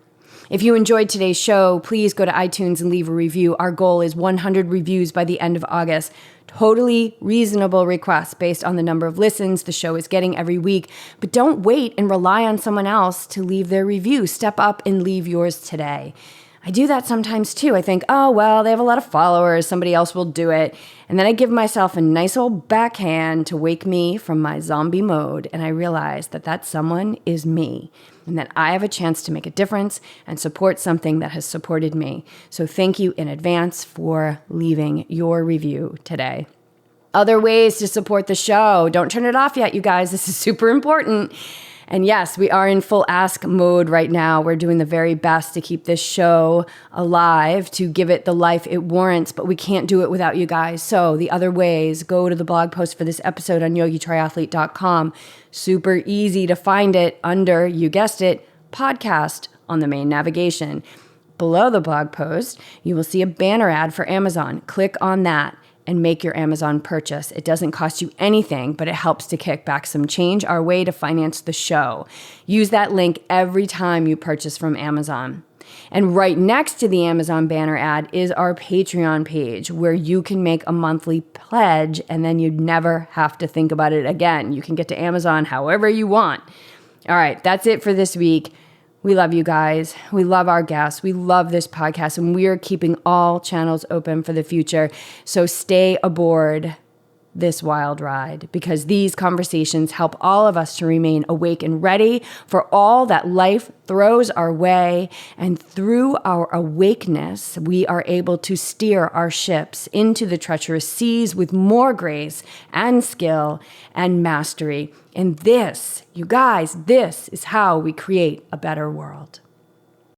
If you enjoyed today's show, please go to iTunes and leave a review. Our goal is 100 reviews by the end of August. Totally reasonable request based on the number of listens the show is getting every week. But don't wait and rely on someone else to leave their review. Step up and leave yours today. I do that sometimes too. I think, oh, well, they have a lot of followers. Somebody else will do it. And then I give myself a nice old backhand to wake me from my zombie mode. And I realize that that someone is me. And that I have a chance to make a difference and support something that has supported me. So thank you in advance for leaving your review today. Other ways to support the show. Don't turn it off yet, you guys. This is super important. And yes, we are in full ask mode right now. We're doing the very best to keep this show alive, to give it the life it warrants, but we can't do it without you guys. So the other ways, go to the blog post for this episode on yogitriathlete.com. Super easy to find it under, you guessed it, podcast on the main navigation. Below the blog post, you will see a banner ad for Amazon. Click on that and make your Amazon purchase. It doesn't cost you anything, but it helps to kick back some change our way to finance the show. Use that link every time you purchase from Amazon. And right next to the Amazon banner ad is our Patreon page where you can make a monthly pledge and then you'd never have to think about it again. You can get to Amazon however you want. All right, that's it for this week. We love you guys. We love our guests. We love this podcast, and we are keeping all channels open for the future. So stay aboard this wild ride, because these conversations help all of us to remain awake and ready for all that life throws our way. And through our awakeness, we are able to steer our ships into the treacherous seas with more grace and skill and mastery. And this, you guys, this is how we create a better world.